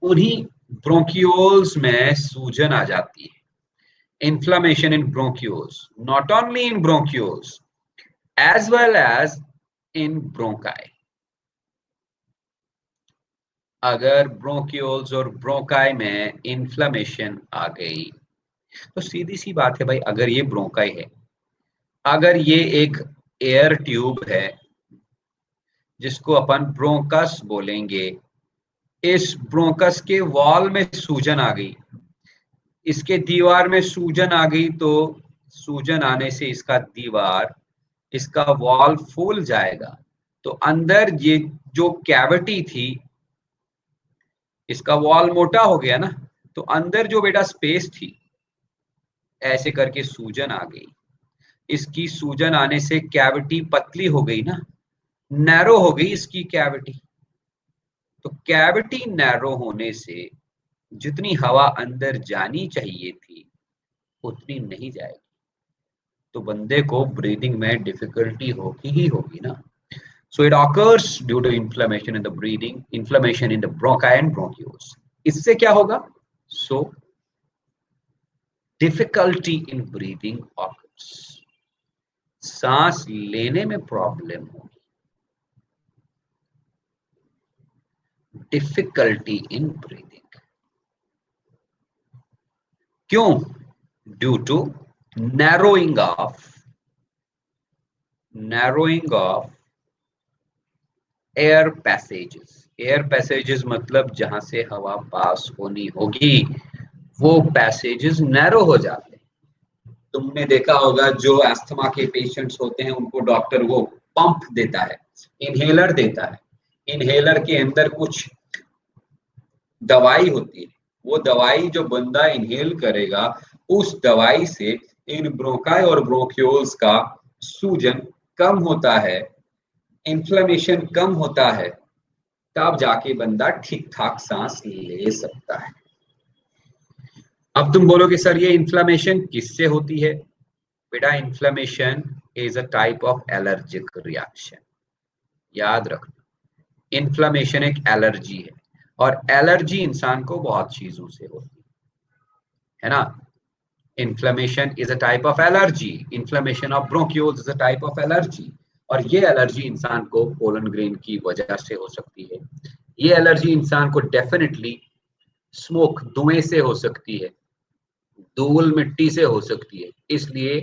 उन्हीं ब्रोंक्यूल्स में सूजन आ जाती है। Inflammation in bronchioles, not only in bronchioles as well as in bronchi. अगर ब्रोंक्यूल्स और ब्रोंकाई में इन्फ्लेमेशन आ गई तो सीधी सी बात है भाई, अगर ये ब्रोंकाई है, अगर ये एक एयर ट्यूब है जिसको अपन ब्रोंकस बोलेंगे, इस ब्रोंकस के वॉल में सूजन आ गई, इसके दीवार में सूजन आ गई, तो सूजन आने से इसका दीवार, इसका वॉल फूल जाएगा। तो अंदर ये जो कैविटी थी, इसका वॉल मोटा हो गया ना, तो अंदर जो बेटा स्पेस थी, ऐसे करके सूजन आ गई। इसकी सूजन आने से कैविटी पतली हो गई ना, नैरो हो गई इसकी कैविटी। तो कैविटी नैरो होने से जितनी हवा अंदर जानी चाहिए थी उतनी नहीं जाएगी, तो बंदे को ब्रीदिंग में डिफिकल्टी होगी ही होगी ना। So it occurs due to inflammation in the breathing, inflammation in the bronchi and bronchioles. इससे क्या होगा? So difficulty in breathing occurs. सांस लेने में प्रॉब्लम होगी, difficulty in breathing. क्यों? Due to narrowing of air passages. Air passages मतलब जहां से हवा पास होनी होगी, वो पैसेजेस नैरो हो जाते हैं। तुमने देखा होगा जो अस्थमा के पेशेंट्स होते हैं उनको डॉक्टर वो पंप देता है, इनहेलर देता है। इनहेलर के अंदर कुछ दवाई होती है, वो दवाई जो बंदा इनहेल करेगा, उस दवाई से इन ब्रोंकाई और ब्रोंक्यूल्स का सूजन कम होता है, इन्फ्लेमेशन कम होता है, तब जाके बंदा ठीक ठाक सांस ले सकता है। अब तुम बोलोगे सर ये इन्फ्लेमेशन किससे होती है? बेटा inflammation is a type of allergic reaction. याद रखना, इन्फ्लेमेशन एक एलर्जी है, और एलर्जी इंसान को बहुत चीजों से होती है ना। Inflammation is a type of allergy, inflammation of bronchioles is a type of allergy, और ये एलर्जी इंसान को पोलन ग्रेन की वजह से हो सकती है। ये एलर्जी इंसान को डेफिनेटली स्मोक, धुएं से हो सकती है, धूल मिट्टी से हो सकती है। इसलिए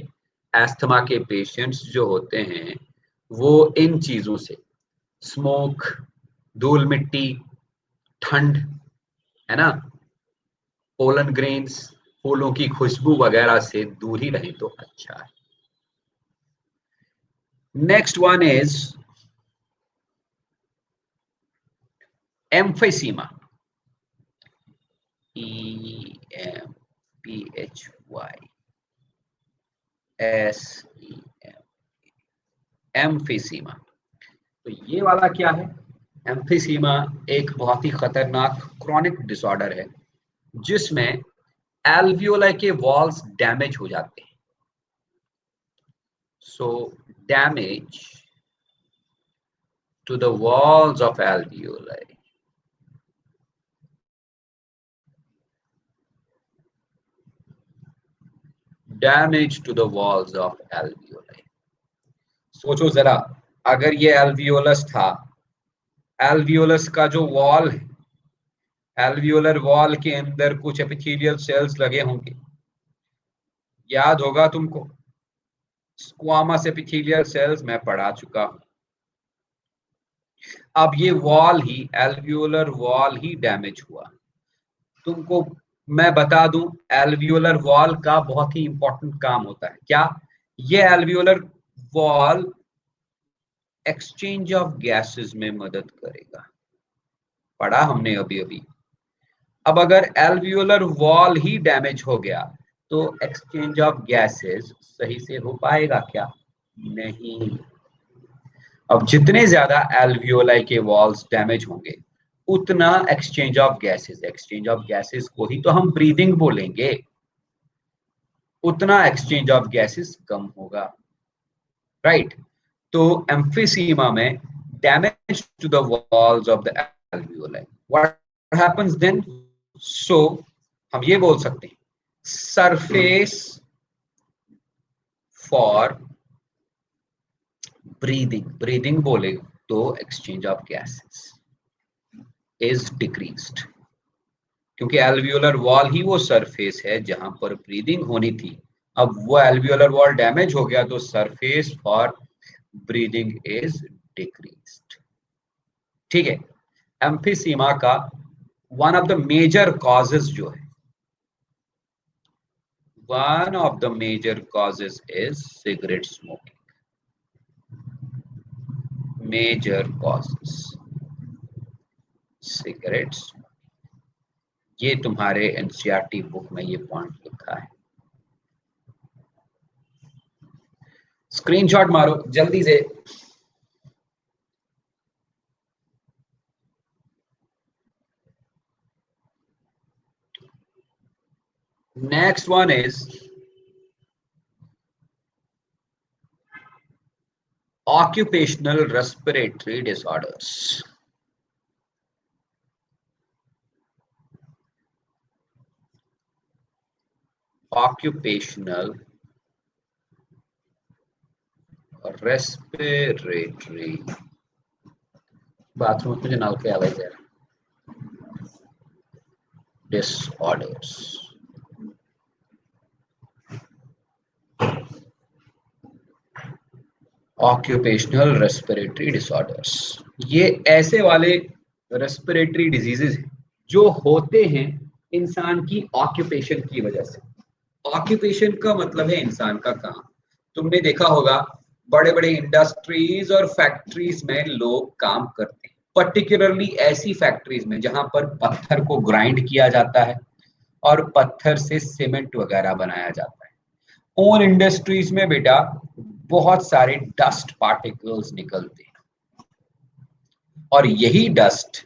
एस्थमा के पेशेंट्स जो होते हैं वो इन चीजों से, स्मोक, धूल मिट्टी, ठंड, है ना, पोलन ग्रेन्स, फूलों की खुशबू वगैरह से दूर ही रहे तो अच्छा है। Next one is emphysema, EMPHYSEM, emphysema. तो ये वाला क्या है? एम्फीसीमा एक बहुत ही खतरनाक क्रॉनिक डिसऑर्डर है जिसमें एल्वियोलाई के वॉल्स डैमेज हो जाते हैं। So damage to the walls of alveoli, damage to the walls of alveoli. सोचो जरा, अगर ये एल्वियोलस था, एल्वियोलस का जो वॉल है, एल्वियोलर वॉल के अंदर कुछ एपिथेलियल सेल्स लगे होंगे, याद होगा तुमको, स्क्वामस एपिथेलियल सेल्स मैं पढ़ा चुका हूं। अब ये वॉल ही, एल्वियोलर वॉल ही डैमेज हुआ। तुमको मैं बता दूं, एल्वियोलर वॉल का बहुत ही इंपॉर्टेंट काम होता है। क्या? ये alveolar wall exchange of gases में मदद करेगा, पढ़ा हमने अभी अभी। अब अगर एल्वियोलर वॉल ही डैमेज हो गया तो एक्सचेंज ऑफ गैसेस सही से हो पाएगा क्या? नहीं। अब जितने ज्यादा एल्वियोलाई के वॉल्स डैमेज होंगे उतना exchange of gases, exchange of gases को ही तो हम ब्रीदिंग बोलेंगे, उतना एक्सचेंज ऑफ गैसेस कम होगा, राइट? तो एम्फीसीमा में damage to the walls of the alveoli, what happens then? So हम ये बोल सकते हैं, सरफेस फॉर ब्रीदिंग, ब्रीदिंग बोले तो exchange of gases is decreased, क्योंकि एल्वियोलर वॉल ही वो सरफेस है जहां पर ब्रीदिंग होनी थी। अब वो एल्वियोलर वॉल डैमेज हो गया तो surface for breathing is decreased. ठीक है। एम्फीसीमा का one of the major causes जो है, one of the major causes is cigarette smoking. Major causes cigarette smoking. ये तुम्हारे एनसीईआरटी बुक में ये पॉइंट लिखा है, स्क्रीनशॉट मारो जल्दी से। Next one is occupational respiratory disorders. Occupational respiratory, bathroom में नल के आवाज है, disorders. ऑक्यूपेशनल रेस्पिरेटरी डिसऑर्डर्स, ये ऐसे वाले रेस्पिरेटरी डिजीजेज हैं जो होते हैं इंसान की ऑक्यूपेशन की वजह से। ऑक्यूपेशन का मतलब है इंसान का काम। तुमने देखा होगा बड़े बड़े इंडस्ट्रीज और फैक्ट्रीज में लोग काम करते हैं, पर्टिकुलरली ऐसी फैक्ट्रीज में जहां पर पत्थर को ग्राइंड किया जाता है और पत्थर से सीमेंट वगैरह बनाया जाता है। उन इंडस्ट्रीज में बेटा बहुत सारे डस्ट पार्टिकल्स निकलते हैं, और यही डस्ट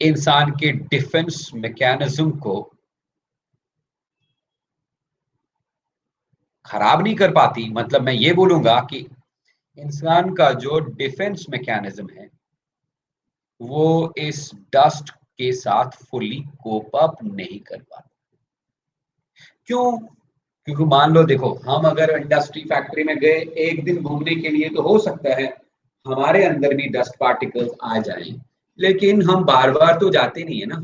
इंसान के डिफेंस मैकेनिज्म को खराब नहीं कर पाती। मतलब मैं ये बोलूंगा कि इंसान का जो डिफेंस मैकेनिज्म है वो इस डस्ट के साथ फुली कोप अप नहीं कर पाता। क्यों? क्योंकि मान लो देखो, हम अगर इंडस्ट्री फैक्ट्री में गए एक दिन घूमने के लिए तो हो सकता है हमारे अंदर भी डस्ट पार्टिकल्स आ जाएं, लेकिन हम बार बार तो जाते नहीं है ना।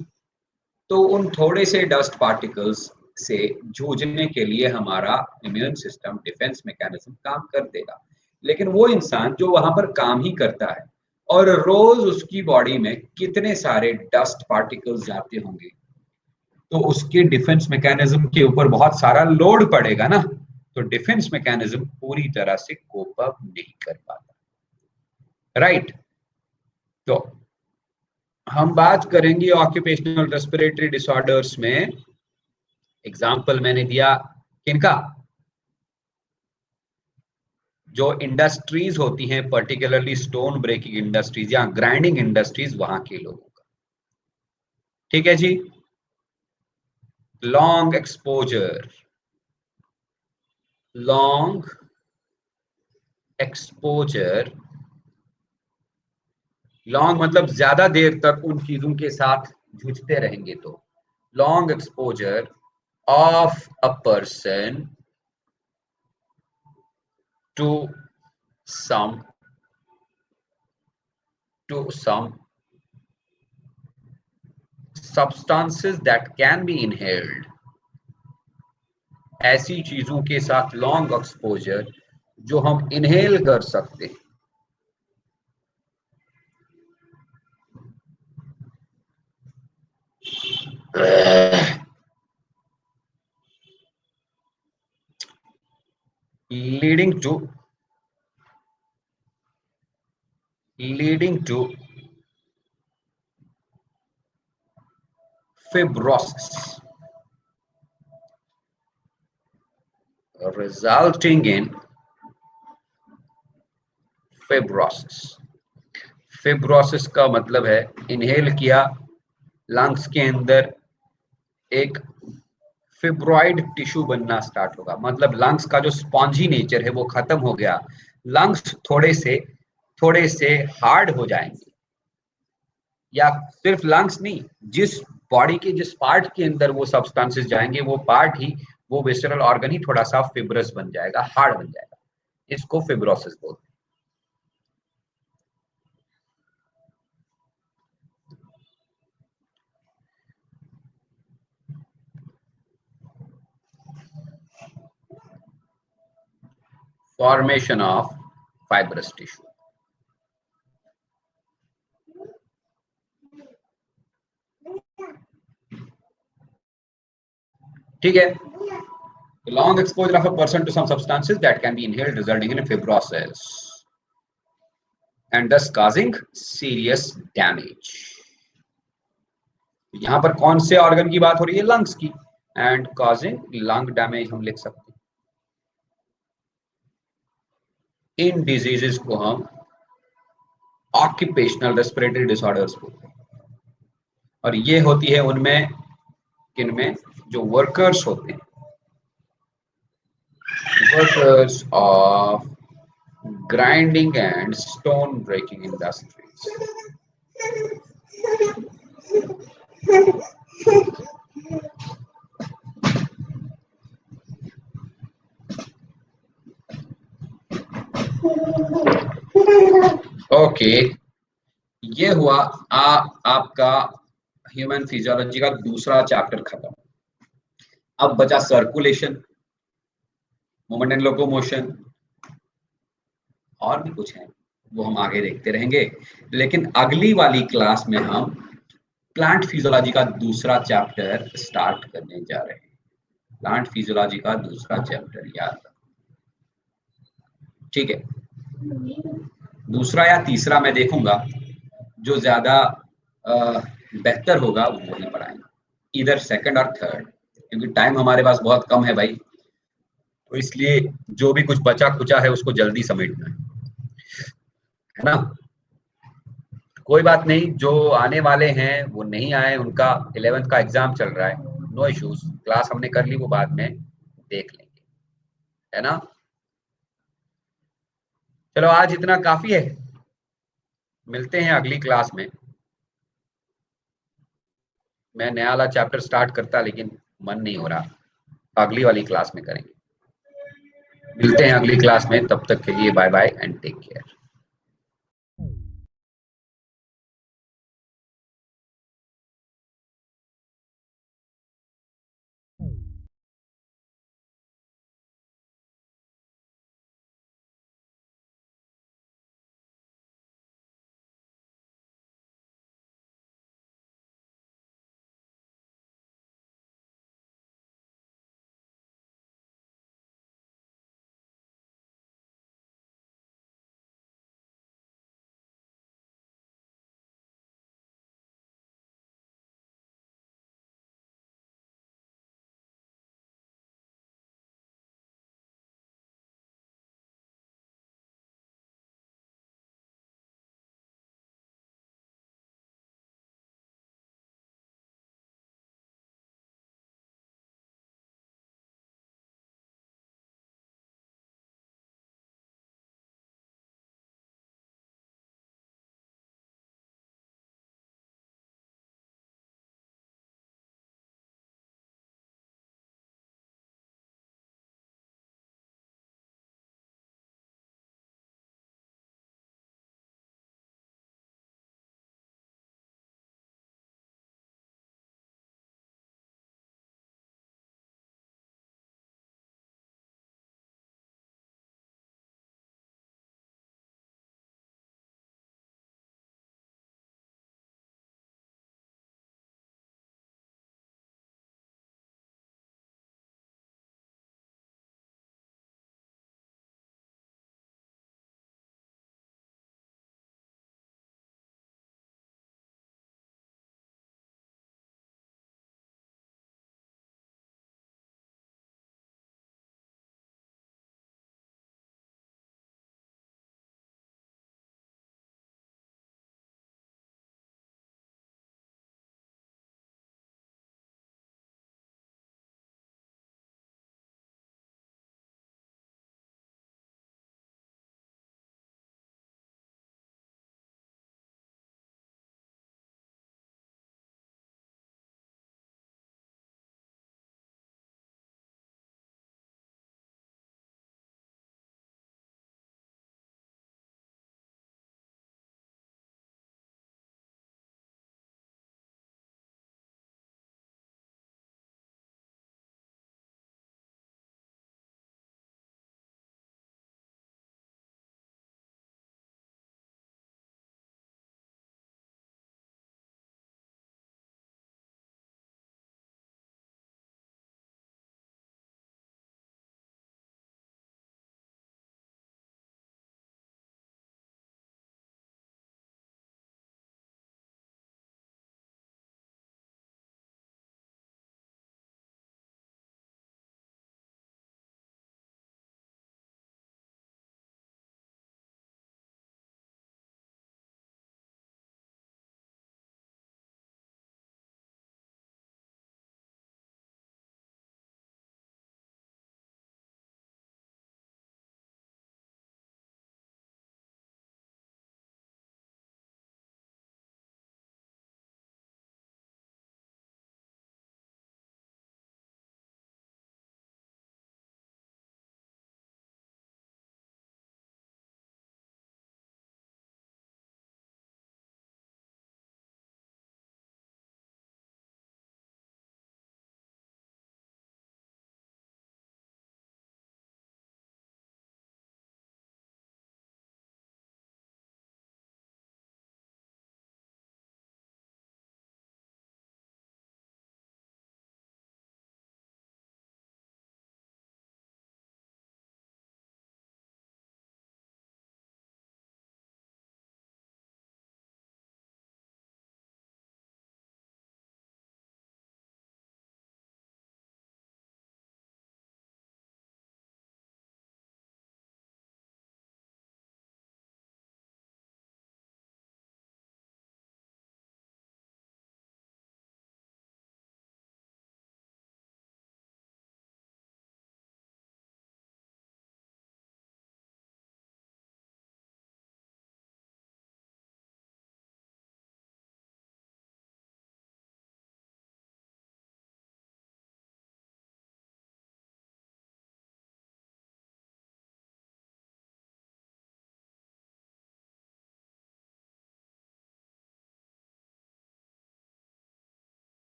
तो उन थोड़े से डस्ट पार्टिकल्स से जूझने के लिए हमारा इम्यून सिस्टम, डिफेंस मैकेनिज्म काम कर देगा। लेकिन वो इंसान जो वहां पर काम ही करता है और रोज उसकी बॉडी में कितने सारे डस्ट पार्टिकल्स जाते होंगे, तो उसके डिफेंस मैकेनिज्म के ऊपर बहुत सारा लोड पड़ेगा ना। तो डिफेंस मैकेनिज्म पूरी तरह से कोप अप नहीं कर पाता। राइट। तो हम बात करेंगे ऑक्यूपेशनल रेस्पिरेटरी डिसऑर्डर्स में। एग्जाम्पल मैंने दिया किनका? जो इंडस्ट्रीज होती हैं, पर्टिकुलरली स्टोन ब्रेकिंग इंडस्ट्रीज या ग्राइंडिंग इंडस्ट्रीज, वहां के लोगों का। ठीक है जी। Long exposure, long exposure, long मतलब ज्यादा देर तक उन चीजों के साथ जूझते रहेंगे तो long exposure of a person to some some substances that can be inhaled, ऐसी चीजों के साथ लॉन्ग एक्सपोजर जो हम इनहेल कर सकते हैं। leading to fibrosis, resulting in fibrosis। Fibrosis का मतलब है इनहेल किया, लंग्स के अंदर एक फिब्रॉइड टिश्यू बनना स्टार्ट होगा। मतलब लंग्स का जो स्पॉन्जी नेचर है वो खत्म हो गया, लंग्स थोड़े से हार्ड हो जाएंगे। या सिर्फ लंग्स नहीं, जिस बॉडी के जिस पार्ट के अंदर वो सब्सटेंसेस जाएंगे वो पार्ट ही, वो विसरल ऑर्गन ही थोड़ा सा फिब्रस बन जाएगा, हार्ड बन जाएगा। इसको फिब्रोसिस बोलते हैं। Formation of fibrous tissue. ठीक है। Long exposure of a person to some substances that can be inhaled, resulting in a fibrosis and thus causing serious damage। यहां पर कौन से ऑर्गन की बात हो रही है? लंग्स की। एंड कॉजिंग लंग डैमेज हम लिख सकते हैं। इन डिजीजेस को हम ऑक्यूपेशनल रेस्पिरेटरी डिसऑर्डर्स बोलते हैं। और ये होती है उनमें, किनमें? जो वर्कर्स होते हैं, workers of grinding and stone breaking industries। Okay, ये हुआ आपका ह्यूमन फिजियोलॉजी का दूसरा चैप्टर खत्म। अब बचा सर्कुलेशन, मूवमेंट एंड लोकोमोशन, और भी कुछ है वो हम आगे देखते रहेंगे। लेकिन अगली वाली क्लास में हम प्लांट फिजियोलॉजी का दूसरा चैप्टर स्टार्ट करने जा रहे हैं। प्लांट फिजियोलॉजी का दूसरा चैप्टर, याद रखो। ठीक है, दूसरा या तीसरा मैं देखूंगा, जो ज्यादा बेहतर होगा वो वही पढ़ाएंगे, इधर सेकंड और थर्ड, क्योंकि टाइम हमारे पास बहुत कम है भाई। तो इसलिए जो भी कुछ बचा कुचा है उसको जल्दी समेटना है ना। कोई बात नहीं, जो आने वाले हैं वो नहीं आए, उनका 11th का एग्जाम चल रहा है, नो इश्यूज, क्लास हमने कर ली, वो बाद में देख लेंगे, है ना। चलो आज इतना काफी है, मिलते हैं अगली क्लास में। मैं नया वाला चैप्टर स्टार्ट करता, लेकिन मन नहीं हो रहा, अगली वाली क्लास में करेंगे। मिलते हैं अगली क्लास में, तब तक के लिए bye bye and take care.